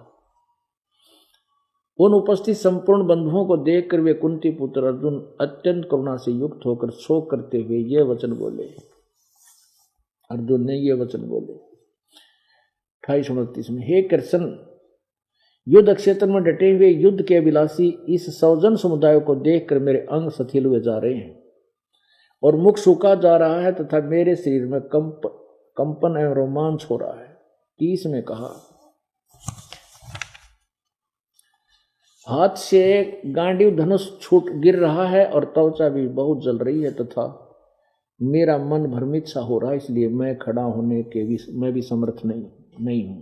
उन उपस्थित संपूर्ण बंधुओं को देखकर वे कुंती पुत्र अर्जुन अत्यंत करुणा से युक्त होकर शोक करते हुए ये वचन बोले। अर्जुन ने ये वचन बोले 28-29 में, हे कृष्ण, युद्ध क्षेत्र में डटे हुए युद्ध के अभिलाषी इस सौजन समुदाय को देखकर मेरे अंग शिथिल हुए जा रहे हैं और मुख सूखा जा रहा है तथा मेरे शरीर में कंपन एवं रोमांच हो रहा है। 30 में कहा, हाथ से गांडीव धनुष छूट गिर रहा है और त्वचा भी बहुत जल रही है तथा मेरा मन भ्रमित सा हो रहा है, इसलिए मैं खड़ा होने के भी मैं भी समर्थ नहीं हूं।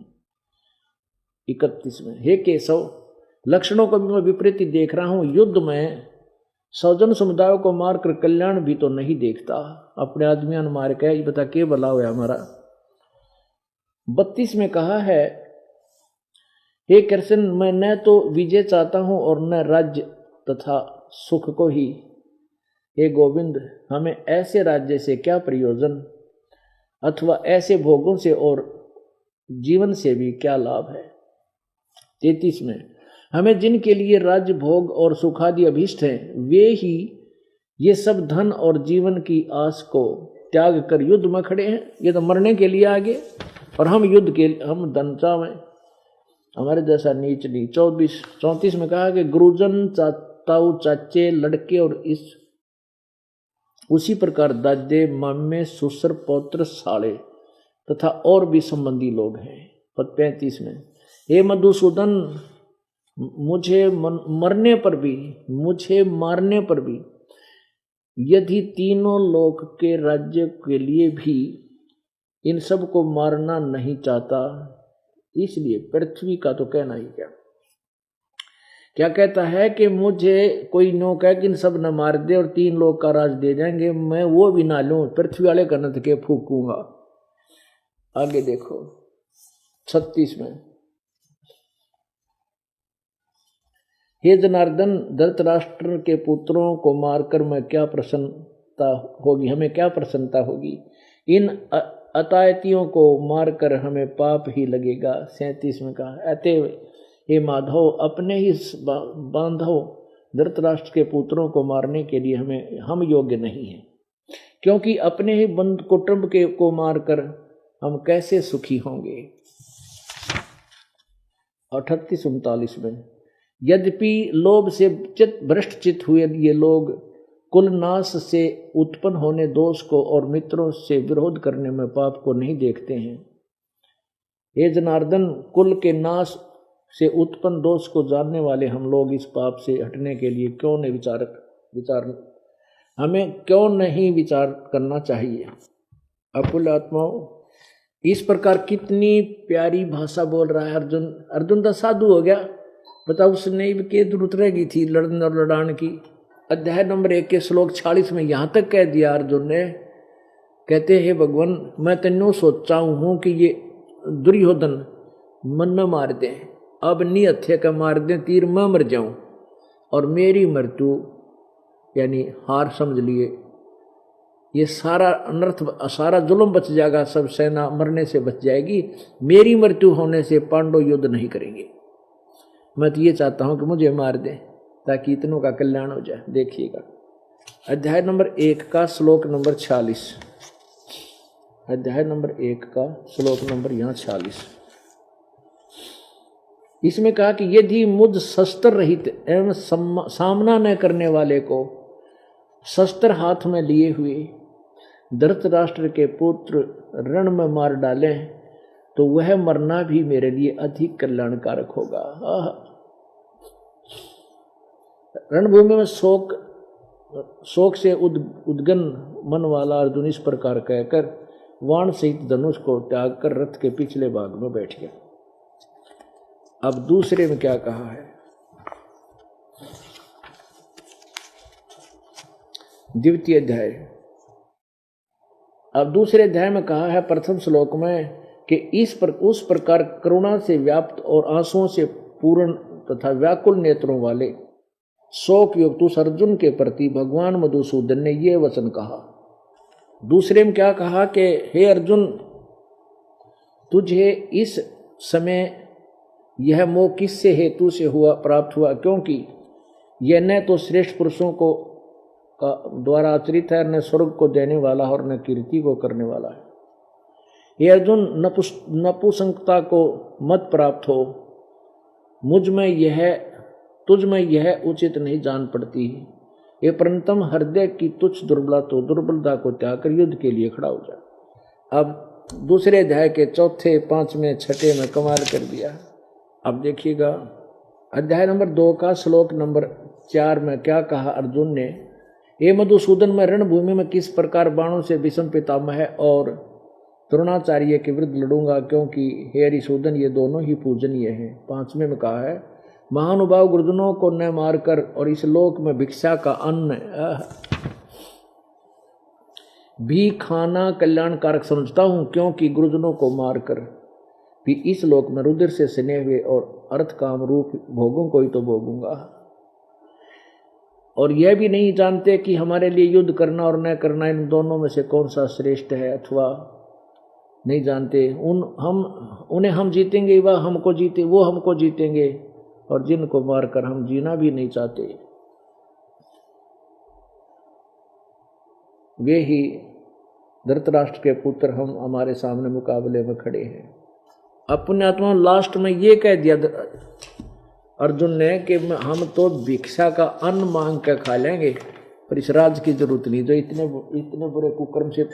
31 में, हे केशव, लक्षणों को भी मैं विपरीत देख रहा हूं। युद्ध में सौजन समुदायों को मारकर कल्याण भी तो नहीं देखता, अपने आदमियों ने मार के बता के भला हुआ हमारा। 32 में कहा है, हे कृष्ण, मैं न तो विजय चाहता हूं और न राज्य तथा सुख को ही। हे गोविंद, हमें ऐसे राज्य से क्या प्रयोजन अथवा ऐसे भोगों से और जीवन से भी क्या लाभ है। 33 में, हमें जिनके लिए राज्य भोग और सुखादि अभीष्ट हैं, वे ही ये सब धन और जीवन की आस को त्याग कर युद्ध में खड़े हैं। ये तो मरने के लिए आगे, और हम युद्ध के हम धन चावें, हमारे जैसा नीच नहीं। 34 में कहा कि गुरुजन, ताऊ, चाचे, लड़के और उसी प्रकार दादे, मामे, ससुर, पौत्र, साले तथा और भी संबंधी लोग हैं। 35 में, हे मधुसूदन, मुझे मारने पर भी यदि तीनों लोक के राज्य के लिए भी इन सब को मारना नहीं चाहता, इसलिए पृथ्वी का तो कहना ही क्या कहता है कि मुझे कोई नो कह कि इन सब न मार दे और 3 लोग का राज दे जाएंगे, मैं वो भी ना लूं, पृथ्वी वाले का नथ के फूकूंगा। आगे देखो 36 में, हे जनार्दन, धृतराष्ट्र के पुत्रों को मारकर मैं क्या प्रसन्नता होगी, हमें क्या प्रसन्नता होगी। इन अतायतियों को मारकर हमें पाप ही लगेगा। 37 में कहा, अतएव हे माधव, अपने ही बांधव धृतराष्ट्र के पुत्रों को मारने के लिए हम योग्य नहीं हैं, क्योंकि अपने ही बंधु कुटुंब को मारकर हम कैसे सुखी होंगे। 38-39 में, यद्यपि लोभ से भ्रष्ट चित्त हुए ये लोग कुलनाश से उत्पन्न होने दोष को और मित्रों से विरोध करने में पाप को नहीं देखते हैं। हे जनार्दन, कुल के नाश से उत्पन्न दोष को जानने वाले हम लोग इस पाप से हटने के लिए हमें क्यों नहीं विचार करना चाहिए। अकुल आत्माओं, इस प्रकार कितनी प्यारी भाषा बोल रहा है अर्जुन। अर्जुन तो साधु हो गया, बताओ उसने के जरूरत रहेगी थी लड़न और लड़ान की। अध्याय नंबर 1 के श्लोक 46 में यहाँ तक कह दिया अर्जुन ने, कहते हैं भगवान, मैं तेनों सोचा हूँ कि ये दुर्योधन मन में मार दे, अब नी हत्या का मार दे, तीर मैं मर जाऊं और मेरी मृत्यु यानी हार समझ लिए, ये सारा अनर्थ सारा जुल्म बच जाएगा, सब सेना मरने से बच जाएगी, मेरी मृत्यु होने से पांडव युद्ध नहीं करेंगे। मैं तो ये चाहता हूं कि मुझे मार दे ताकि इतनों का कल्याण हो जाए। देखिएगा अध्याय नंबर 1 का श्लोक नंबर 46, अध्याय नंबर 1 का श्लोक नंबर यहाँ 46। इसमें कहा कि यदि मुझ शस्त्र रहित एवं सामना न करने वाले को शस्त्र हाथ में लिए हुए धृतराष्ट्र के पुत्र रण में मार डालें तो वह मरना भी मेरे लिए अधिक कल्याणकारक होगा। रणभूमि में शोक से उद्गन मन वाला अर्जुन इस प्रकार कहकर वाण सहित धनुष को त्याग कर रथ के पिछले भाग में बैठ गया। अब दूसरे में क्या कहा है, द्वितीय अध्याय। अब दूसरे अध्याय में कहा है प्रथम श्लोक में कि उस प्रकार करुणा से व्याप्त और आंसुओं से पूर्ण तथा व्याकुल नेत्रों वाले शोक युक्त उस अर्जुन के प्रति भगवान मधुसूदन ने यह वचन कहा। दूसरे में क्या कहा कि हे अर्जुन, तुझे इस समय यह मोह किससे हेतु से प्राप्त हुआ, क्योंकि यह न तो श्रेष्ठ पुरुषों को द्वारा आचरित है, न स्वर्ग को देने वाला और न कीर्ति को करने वाला है। हे अर्जुन, नपुंसकता को मत प्राप्त हो, तुझ में यह उचित नहीं जान पड़ती। ये परंतम हृदय की तुच्छ दुर्बलता तो दुर्बलता को त्याग कर युद्ध के लिए खड़ा हो जाए। अब दूसरे अध्याय के चौथे, पांचवें, छठे में कमाल कर दिया। अब देखिएगा अध्याय नंबर 2 का श्लोक नंबर 4 में क्या कहा अर्जुन ने। हे मधुसूदन, मैं रणभूमि में किस प्रकार बाणों से भीष्म पितामह और द्रोणाचार्य के विरुद्ध लड़ूंगा, क्योंकि हे हरिसूदन ये दोनों ही पूजनीय हैं। 5वें में कहा है, महानुभाव गुरुजनों को न मारकर और इस लोक में भिक्षा का अन्न भी खाना कल्याणकारक समझता हूं, क्योंकि गुरुजनों को मारकर भी इस लोक में रुधिर से सने हुए और अर्थ काम रूप भोगों को ही तो भोगूंगा। और यह भी नहीं जानते कि हमारे लिए युद्ध करना और न करना इन दोनों में से कौन सा श्रेष्ठ है, अथवा नहीं जानते उन्हें हम जीतेंगे, वह हमको जीते, वो हमको जीतेंगे, और जिनको मारकर हम जीना भी नहीं चाहते वे ही धृतराष्ट्र के पुत्र हम हमारे सामने मुकाबले में खड़े हैं। अब पुण्यात्मा लास्ट में ये कह दिया अर्जुन ने कि हम तो भिक्षा का अन्न मांग कर खा लेंगे, पर इस राज की जरूरत नहीं जो इतने बुरे कुकर्म से,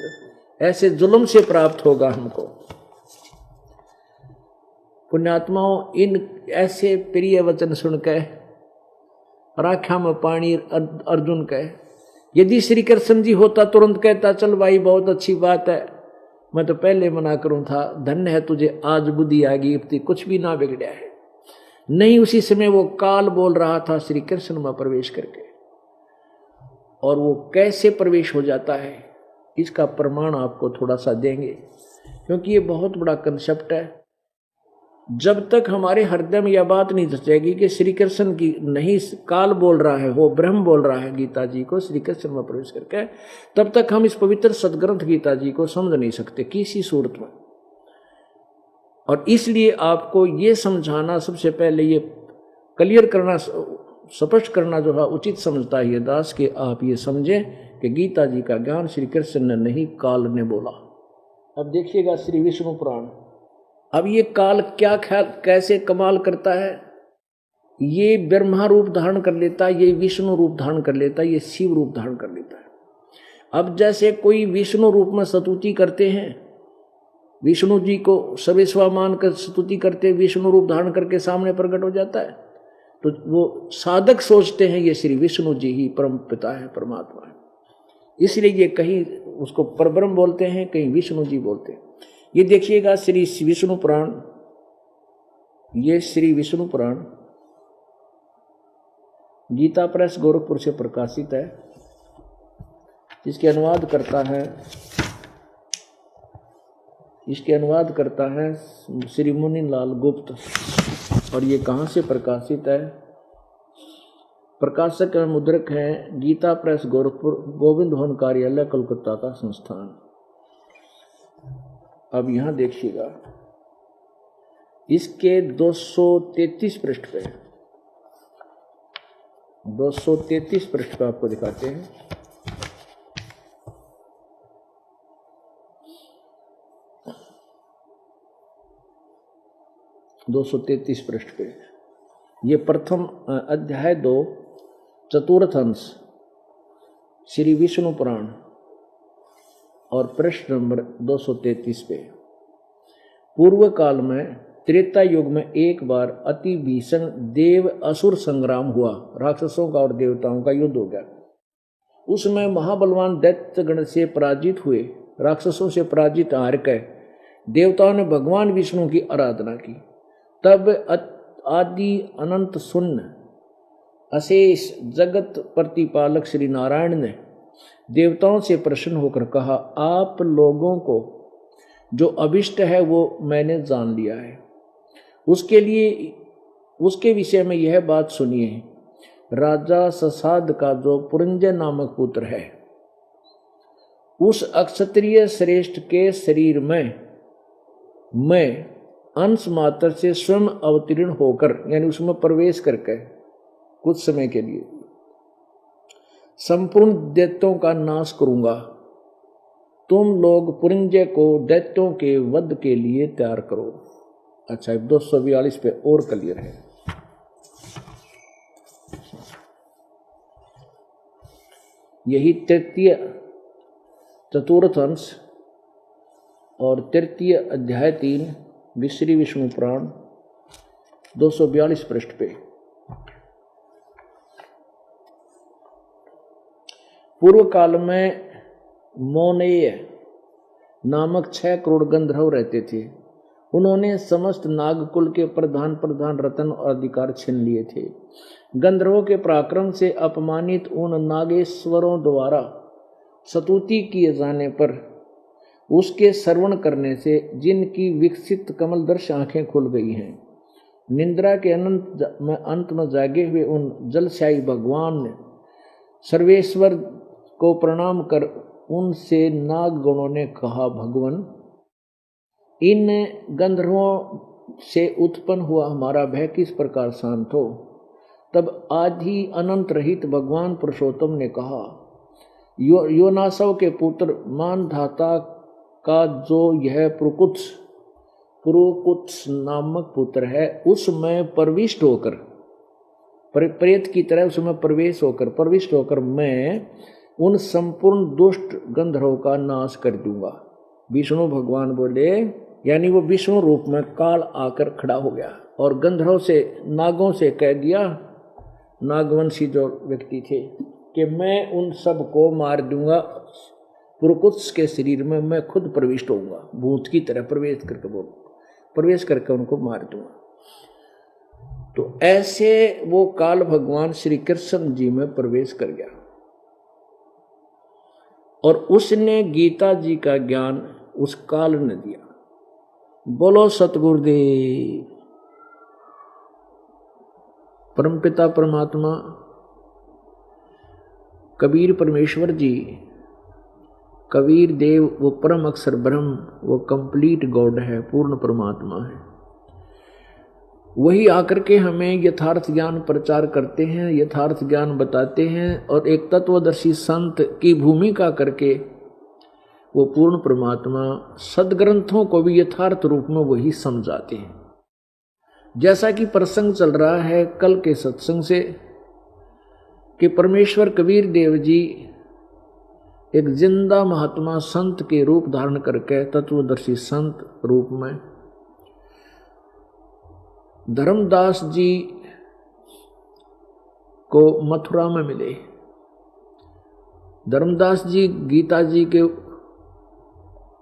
ऐसे जुल्म से प्राप्त होगा हमको। पुण्यात्माओं, इन ऐसे प्रिय वचन सुनकर राखा में पानी अर्जुन कहे, यदि श्री कृष्ण जी होता तुरंत कहता चल भाई बहुत अच्छी बात है, मैं तो पहले मना करूं था, धन्य है तुझे आज बुद्धि आ गई, इतनी कुछ भी ना बिगड़ा है। नहीं, उसी समय वो काल बोल रहा था श्री कृष्ण में प्रवेश करके, और वो कैसे प्रवेश हो जाता है इसका प्रमाण आपको थोड़ा सा देंगे, क्योंकि ये बहुत बड़ा कंसेप्ट है। जब तक हमारे हृदय में यह बात नहीं धसेगी कि श्री कृष्ण की नहीं काल बोल रहा है, वो ब्रह्म बोल रहा है गीता जी को श्री कृष्ण में प्रवेश करके, तब तक हम इस पवित्र सदग्रंथ गीता जी को समझ नहीं सकते किसी सूरत में। और इसलिए आपको ये समझाना सबसे पहले, ये क्लियर करना, स्पष्ट करना जो है उचित समझता है ये दास, कि आप ये समझें कि गीता जी का ज्ञान श्री कृष्ण ने नहीं, काल ने बोला। अब देखिएगा श्री विष्णु पुराण। अब ये काल क्या कैसे कमाल करता है, ये ब्रह्मा रूप धारण कर लेता है, ये विष्णु रूप धारण कर लेता है, ये शिव रूप धारण कर लेता है। अब जैसे कोई विष्णु रूप में स्तुति करते हैं, विष्णु जी को सर्वेश्वर मान कर स्तुति करते, विष्णु रूप धारण करके सामने प्रकट हो जाता है, तो वो साधक सोचते हैं ये श्री विष्णु जी ही परम पिता है, परमात्मा है। इसलिए ये कहीं उसको परब्रह्म बोलते हैं, कहीं विष्णु जी बोलते हैं। ये देखिएगा श्री विष्णु पुराण, ये श्री विष्णु पुराण गीता प्रेस गोरखपुर से प्रकाशित है। इसके अनुवाद करता है श्री मुनिलाल गुप्त। और ये कहाँ से प्रकाशित है? प्रकाशक एवं मुद्रक हैं गीता प्रेस गोरखपुर, गोविंद भवन कार्यालय कोलकाता का संस्थान। अब यहां देखिएगा इसके 233 पृष्ठ पे, 233 पृष्ठ पे आपको दिखाते हैं। पृष्ठ पे ये प्रथम अध्याय 2 चतुर्थ अंश श्री विष्णु पुराण और पृष्ठ नंबर 233 पे। पूर्व काल में त्रेता युग में एक बार अति भीषण देव असुर संग्राम हुआ, राक्षसों का और देवताओं का युद्ध हो गया। उसमें महाबलवान दैत्य गण से पराजित हुए, राक्षसों से पराजित हार कर देवताओं ने भगवान विष्णु की आराधना की। तब आदि अनंत शून्य अशेष जगत प्रतिपालक श्री नारायण ने देवताओं से प्रसन्न होकर कहा, आप लोगों को जो अभिष्ट है वो मैंने जान लिया है, उसके विषय में यह बात सुनिए। राजा ससाद का जो पुरंजय नामक पुत्र है, उस अक्षत्रिय श्रेष्ठ के शरीर में मैं अंश मात्र से स्वयं अवतीर्ण होकर, यानी उसमें प्रवेश करके कुछ समय के लिए संपूर्ण दैत्यों का नाश करूंगा। तुम लोग पुरंजय को दैत्यों के वध के लिए तैयार करो। अच्छा, 242 पे और क्लियर है। यही तृतीय चतुर्थ अंश और तृतीय अध्याय 3 श्री विष्णु पुराण 242 पृष्ठ पे। पूर्व काल में मोनेय नामक 6 करोड़ गंधर्व रहते थे। उन्होंने समस्त नागकुल के प्रधान रत्न और अधिकार छीन लिए थे। गंधर्वों के पराक्रम से अपमानित उन नागेश्वरों द्वारा स्तुति किए जाने पर उसके श्रवण करने से जिनकी विकसित कमलदर्श आंखें खुल गई हैं, निंद्रा के अंत में जागे हुए उन जलशाही भगवान ने सर्वेश्वर को प्रणाम कर उनसे नागगणों ने कहा, भगवान, इन गंधर्वों से उत्पन्न हुआ हमारा भय किस प्रकार शांत हो। तब आदि अनंत रहित भगवान पुरुषोत्तम ने कहा, योनासव के पुत्र मानधाता का जो यह पुरुकुत्स नामक पुत्र है, उसमें प्रविष्ट होकर, प्रेत की तरह उसमें प्रविष्ट होकर मैं उन संपूर्ण दुष्ट गंधर्वों का नाश कर दूंगा। विष्णु भगवान बोले, यानी वो विष्णु रूप में काल आकर खड़ा हो गया और गंधर्वों से, नागों से कह दिया, नागवंशी जो व्यक्ति थे, कि मैं उन सब को मार दूंगा। पुरुकुत्स के शरीर में मैं खुद प्रविष्ट होऊंगा, भूत की तरह प्रवेश करके उनको मार दूंगा। तो ऐसे वो काल भगवान श्री कृष्ण जी में प्रवेश कर गया और उसने गीता जी का ज्ञान उस काल ने दिया। बोलो सतगुरुदेव। परमपिता परमात्मा कबीर परमेश्वर जी, कबीर देव वो परम अक्षर ब्रह्म, वो कंप्लीट गॉड है, पूर्ण परमात्मा है। वही आकर के हमें यथार्थ ज्ञान प्रचार करते हैं, यथार्थ ज्ञान बताते हैं और एक तत्वदर्शी संत की भूमिका करके वो पूर्ण परमात्मा सदग्रंथों को भी यथार्थ रूप में वही समझाते हैं। जैसा कि प्रसंग चल रहा है कल के सत्संग से कि परमेश्वर कबीर देव जी एक जिंदा महात्मा संत के रूप धारण करके तत्वदर्शी संत रूप में धर्मदास जी को मथुरा में मिले। धर्मदास जी गीता जी के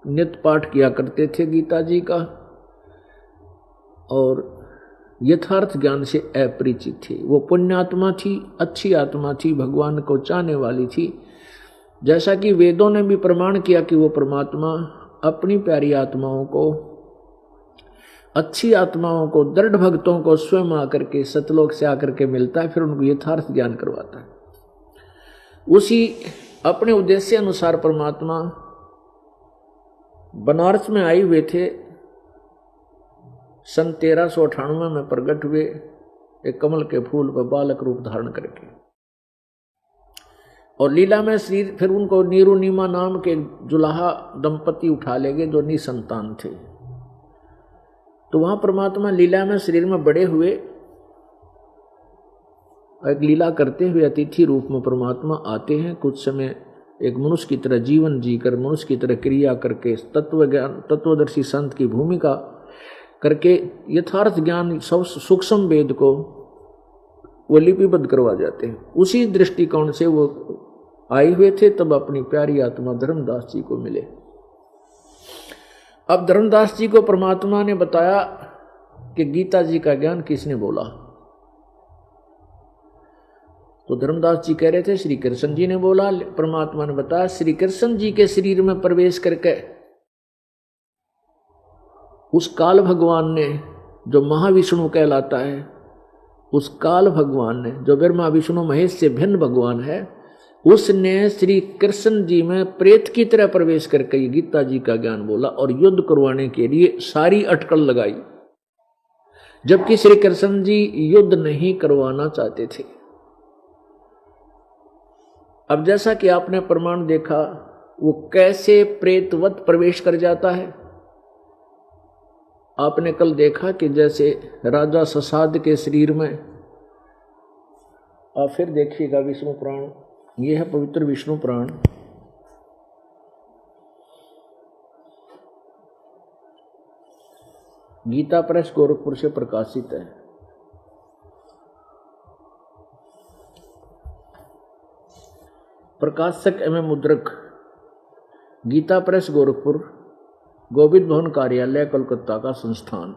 नित्य पाठ किया करते थे गीता जी का और यथार्थ ज्ञान से अपरिचित थी। वो पुण्यात्मा थी, अच्छी आत्मा थी, भगवान को चाहने वाली थी। जैसा कि वेदों ने भी प्रमाण किया कि वो परमात्मा अपनी प्यारी आत्माओं को, अच्छी आत्माओं को, दृढ़ भक्तों को स्वयं आकर के सतलोक से आकर के मिलता है, फिर उनको यथार्थ ज्ञान करवाता है। उसी अपने उद्देश्य अनुसार परमात्मा बनारस में आए हुए थे। सन 1398 में प्रकट हुए एक कमल के फूल पर बालक रूप धारण करके और लीला में श्री, फिर उनको नीरू नीमा नाम के जुलाहा दंपति उठा ले गए जो निसंतान थे। तो वहां परमात्मा लीला में शरीर में बड़े हुए, एक लीला करते हुए अतिथि रूप में परमात्मा आते हैं। कुछ समय एक मनुष्य की तरह जीवन जीकर, मनुष्य की तरह क्रिया करके, तत्व ज्ञान, तत्वदर्शी संत की भूमिका करके यथार्थ ज्ञान, सूक्ष्म वेद को वो लिपिबद्ध करवा जाते हैं। उसी दृष्टिकोण से वो आए हुए थे। तब अपनी प्यारी आत्मा धर्मदास जी को मिले। अब धर्मदास जी को परमात्मा ने बताया कि गीता जी का ज्ञान किसने बोला। तो धर्मदास जी कह रहे थे श्री कृष्ण जी ने बोला। परमात्मा ने बताया श्री कृष्ण जी के शरीर में प्रवेश करके उस काल भगवान ने, जो महाविष्णु कहलाता है, उस काल भगवान ने, जो ब्रह्मा विष्णु महेश से भिन्न भगवान है, उसने श्री कृष्ण जी में प्रेत की तरह प्रवेश करके गीता जी का ज्ञान बोला और युद्ध करवाने के लिए सारी अटकल लगाई, जबकि श्री कृष्ण जी युद्ध नहीं करवाना चाहते थे। अब जैसा कि आपने प्रमाण देखा, वो कैसे प्रेतवत प्रवेश कर जाता है। आपने कल देखा कि जैसे राजा ससाद के शरीर में, और फिर देखिएगा विष्णु पुराण ये है पवित्र विष्णु पुराण। गीता प्रेस गोरखपुर से प्रकाशित है। प्रकाशक एवं मुद्रक गीता प्रेस गोरखपुर, गोविंद भवन कार्यालय कोलकाता का संस्थान,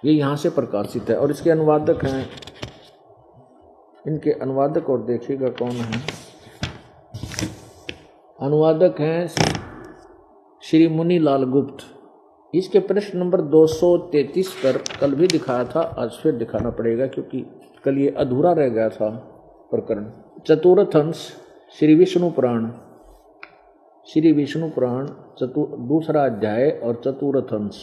ये यहाँ से प्रकाशित है। और इसके अनुवादक हैं, इनके अनुवादक और देखिएगा कौन है। अनुवादक हैं श्री मुनि लाल गुप्त। इसके पृष्ठ नंबर 233 पर कल भी दिखाया था, आज फिर दिखाना पड़ेगा क्योंकि कल ये अधूरा रह गया था प्रकरण। चतुर्थ अंश श्री विष्णु पुराण, श्री विष्णु पुराण दूसरा अध्याय और चतुर्थ अंश,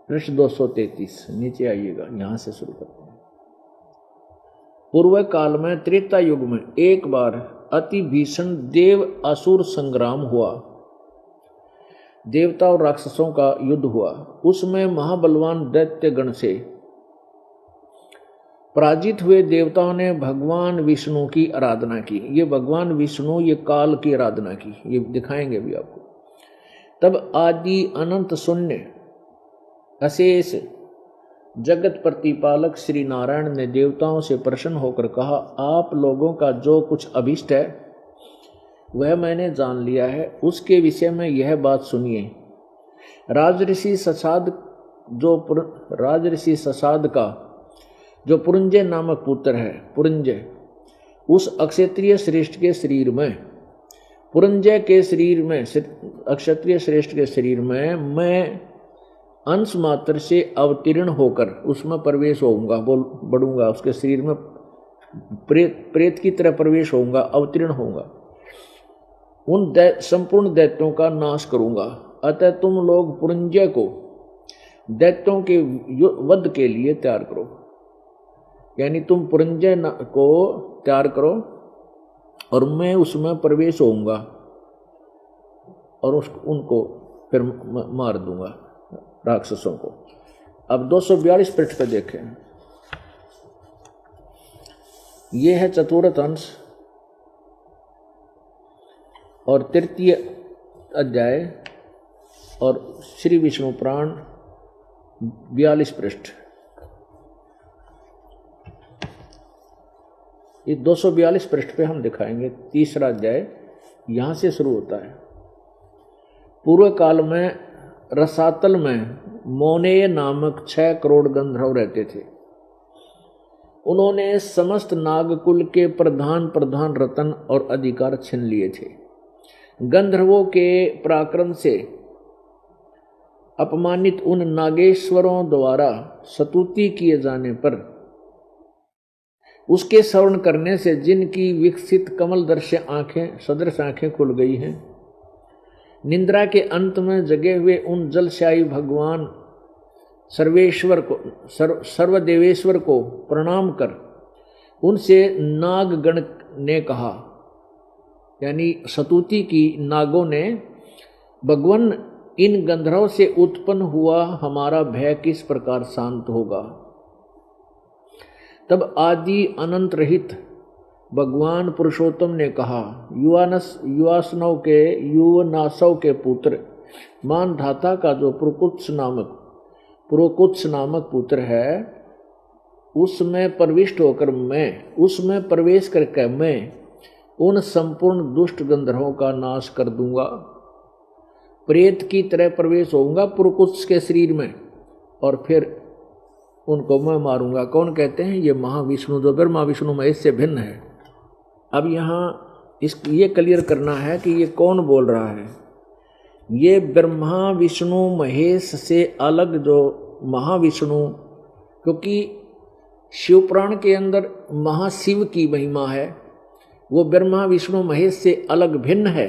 पृष्ठ 233। नीचे आइएगा, यहां से शुरू करते हैं। पूर्व काल में त्रेता युग में एक बार अति भीषण देव असुर संग्राम हुआ। देवता और राक्षसों का युद्ध हुआ। उसमें महाबलवान दैत्य गण से पराजित हुए देवताओं ने भगवान विष्णु की आराधना की। ये भगवान विष्णु, ये काल की आराधना की, ये दिखाएंगे भी आपको। तब आदि अनंत शून्य अशेष जगत प्रतिपालक श्री नारायण ने देवताओं से प्रसन्न होकर कहा, आप लोगों का जो कुछ अभिष्ट है वह मैंने जान लिया है। उसके विषय में यह बात सुनिए। राजऋषि ससाद का जो पुरंजय नामक पुत्र है, पुरंजय उस अक्षत्रिय श्रेष्ठ के शरीर में, पुरंजय के शरीर में, अक्षत्रिय श्रेष्ठ के शरीर में मैं अंश मात्र से अवतीर्ण होकर उसमें प्रवेश होऊंगा, बढ़ूंगा, उसके शरीर में प्रेत की तरह प्रवेश होऊंगा, अवतीर्ण होऊंगा। उन संपूर्ण दैत्यों का नाश करूंगा। अतः तुम लोग पुरंजय को दैत्यों के वध के लिए तैयार करो। यानी तुम पुरंजय को तैयार करो और मैं उसमें प्रवेश होऊंगा और उनको फिर मार दूंगा, राक्षसों को। अब 242 पृष्ठ पे देखें। ये है चतुर्थ अंश और तृतीय अध्याय और श्री विष्णु पुराण 42 पृष्ठ। ये 242 पृष्ठ पे हम दिखाएंगे। तीसरा अध्याय यहां से शुरू होता है। पूर्व काल में रसातल में मोनेय नामक 6 करोड़ गंधर्व रहते थे। उन्होंने समस्त नागकुल के प्रधान रतन और अधिकार छीन लिए थे। गंधर्वों के पराक्रम से अपमानित उन नागेश्वरों द्वारा स्तुति किए जाने पर उसके श्रवण करने से जिनकी विकसित कमल सदृश आंखें खुल गई हैं, निंद्रा के अंत में जगे हुए उन जलशायी भगवान सर्वदेवेश्वर को प्रणाम कर उनसे नागगण ने कहा, यानी स्तुति की नागों ने, भगवान इन गंधर्वों से उत्पन्न हुआ हमारा भय किस प्रकार शांत होगा। तब आदि अनंत रहित भगवान पुरुषोत्तम ने कहा, युवनासव के पुत्र मानधाता का जो पुरुकुत्स नामक पुत्र है, उसमें प्रविष्ट होकर उसमें प्रवेश करके मैं उन संपूर्ण दुष्ट गंधर्वों का नाश कर दूंगा। प्रेत की तरह प्रवेश होऊंगा पुरुकुत्स के शरीर में और फिर उनको मैं मारूंगा। कौन कहते हैं? ये महाविष्णु, जो ब्रह्मा विष्णु महेश से भिन्न है। अब यहाँ ये क्लियर करना है कि ये कौन बोल रहा है। ये ब्रह्मा विष्णु महेश से अलग जो महाविष्णु, क्योंकि शिवपुराण के अंदर महाशिव की महिमा है, वो ब्रह्मा विष्णु महेश से अलग भिन्न है।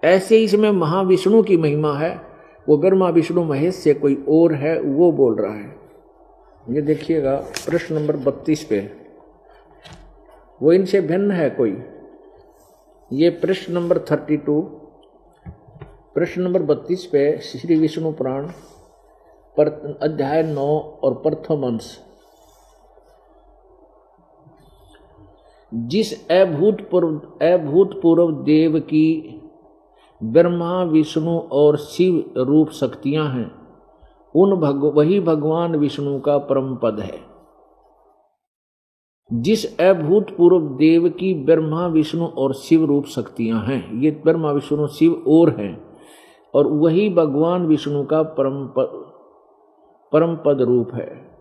ऐसे ही इसमें महाविष्णु की महिमा है, वो ब्रह्मा विष्णु महेश से कोई और है, वो बोल रहा है। ये देखिएगा प्रश्न नंबर 32 पे, वो इनसे भिन्न है कोई। ये प्रश्न नंबर 32, प्रश्न नंबर 32 पे श्री विष्णु पुराण अध्याय 9 और प्रथम अंश। जिस अभूतपूर्व देव की ब्रह्मा विष्णु और शिव रूप शक्तियां हैं, वही भगवान विष्णु का परम पद है। जिस अभूतपूर्व देव की ब्रह्मा विष्णु और शिव रूप शक्तियां हैं, ये ब्रह्मा विष्णु शिव और हैं, और वही भगवान विष्णु का परम पद रूप है।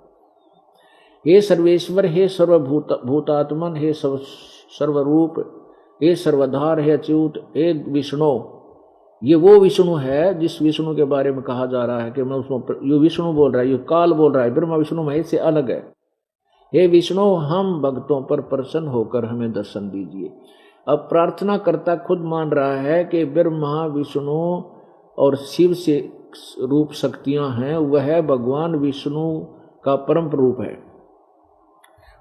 हे सर्वेश्वर, हे सर्वभूतात्मन, हे सर्वरूप, हे सर्वधार, हे अच्युत, हे विष्णु। ये वो विष्णु है जिस विष्णु के बारे में कहा जा रहा है कि मैं उसमें ये विष्णु बोल रहा है, ये काल बोल रहा है, ब्रह्मा विष्णु महेश से अलग है। हे विष्णु, हम भक्तों पर प्रसन्न होकर हमें दर्शन दीजिए। अब प्रार्थना करता खुद मान रहा है कि ब्रह्मा विष्णु और शिव से रूप शक्तियां हैं, वह भगवान विष्णु का परम रूप है।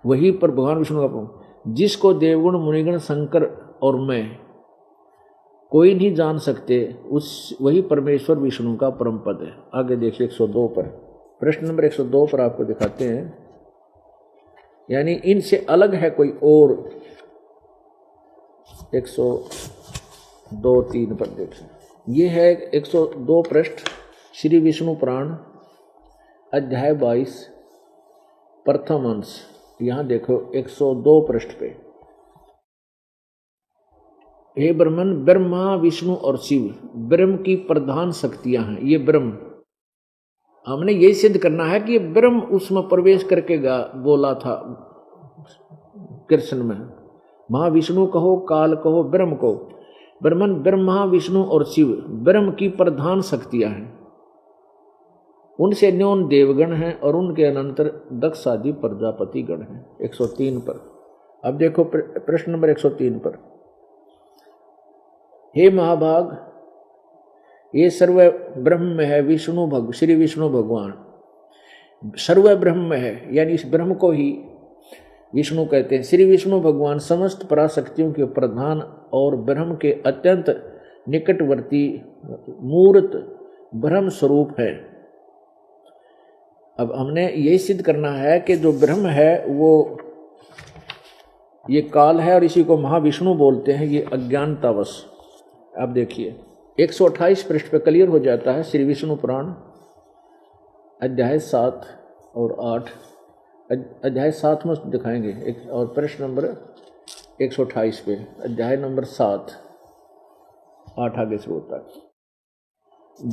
वही पर भगवान विष्णु का, जिसको देवगुण मुनिगण शंकर और मैं कोई नहीं जान सकते, उस वही परमेश्वर विष्णु का परम पद है। आगे देखिए 102 पर, प्रश्न नंबर 102 पर आपको दिखाते हैं, यानी इनसे अलग है कोई और। 102-3 पर देखिए, ये है 102 पृष्ठ, श्री विष्णु पुराण अध्याय 22 प्रथम अंश। यहां देखो 102 पृष्ठ पे, हे ब्रह्मन, ब्रह्मा विष्णु और शिव ब्रह्म की प्रधान शक्तियां हैं। ये ब्रह्म, हमने यही सिद्ध करना है कि ब्रह्म उसमें प्रवेश करके बोला था कृष्ण में। महाविष्णु कहो, काल कहो, ब्रह्म को, ब्रह्मन ब्रह्मा विष्णु और शिव ब्रह्म की प्रधान शक्तियां हैं। उनसे न्यून देवगण हैं और उनके अनंतर दक्ष आदि प्रजापति गण हैं। 103 पर अब देखो प्रश्न नंबर 103 पर, हे महाभाग, ये सर्व ब्रह्म है विष्णु श्री विष्णु भगवान सर्व ब्रह्म है, यानी इस ब्रह्म को ही विष्णु कहते हैं। श्री विष्णु भगवान समस्त पराशक्तियों के प्रधान और ब्रह्म के अत्यंत निकटवर्ती मूर्त ब्रह्म स्वरूप है। अब हमने यही सिद्ध करना है कि जो ब्रह्म है वो ये काल है और इसी को महाविष्णु बोलते हैं, ये अज्ञानतावश। अब देखिए 128 पृष्ठ पे क्लियर हो जाता है, श्री विष्णु पुराण अध्याय 7 और 8, अध्याय 7 में दिखाएंगे एक, और प्रश्न नंबर 128 पे अध्याय नंबर 7 8 आगे से होता है।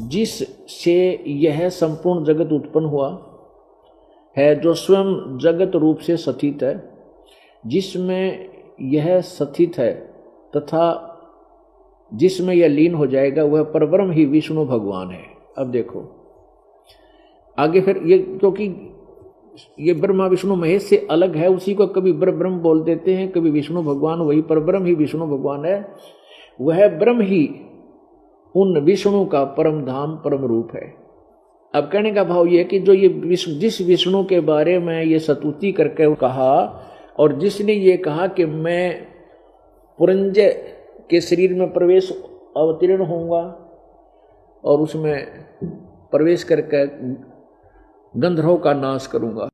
जिससे यह संपूर्ण जगत उत्पन्न हुआ है, जो स्वयं जगत रूप से स्थित है, जिसमें यह स्थित है तथा जिसमें यह लीन हो जाएगा, वह परब्रह्म ही विष्णु भगवान है। अब देखो आगे फिर ये, क्योंकि ये ब्रह्मा विष्णु महेश से अलग है, उसी को कभी ब्रह्म बोल देते हैं, कभी विष्णु भगवान, वही परब्रह्म ही विष्णु भगवान है। वह ब्रह्म ही उन विष्णु का परम धाम परम रूप है। अब कहने का भाव ये कि जो ये जिस विष्णु के बारे में ये स्तुति करके कहा, और जिसने ये कहा कि मैं पुरंजय के शरीर में प्रवेश अवतीर्ण होऊंगा और उसमें प्रवेश करके गंधर्वों का नाश करूंगा,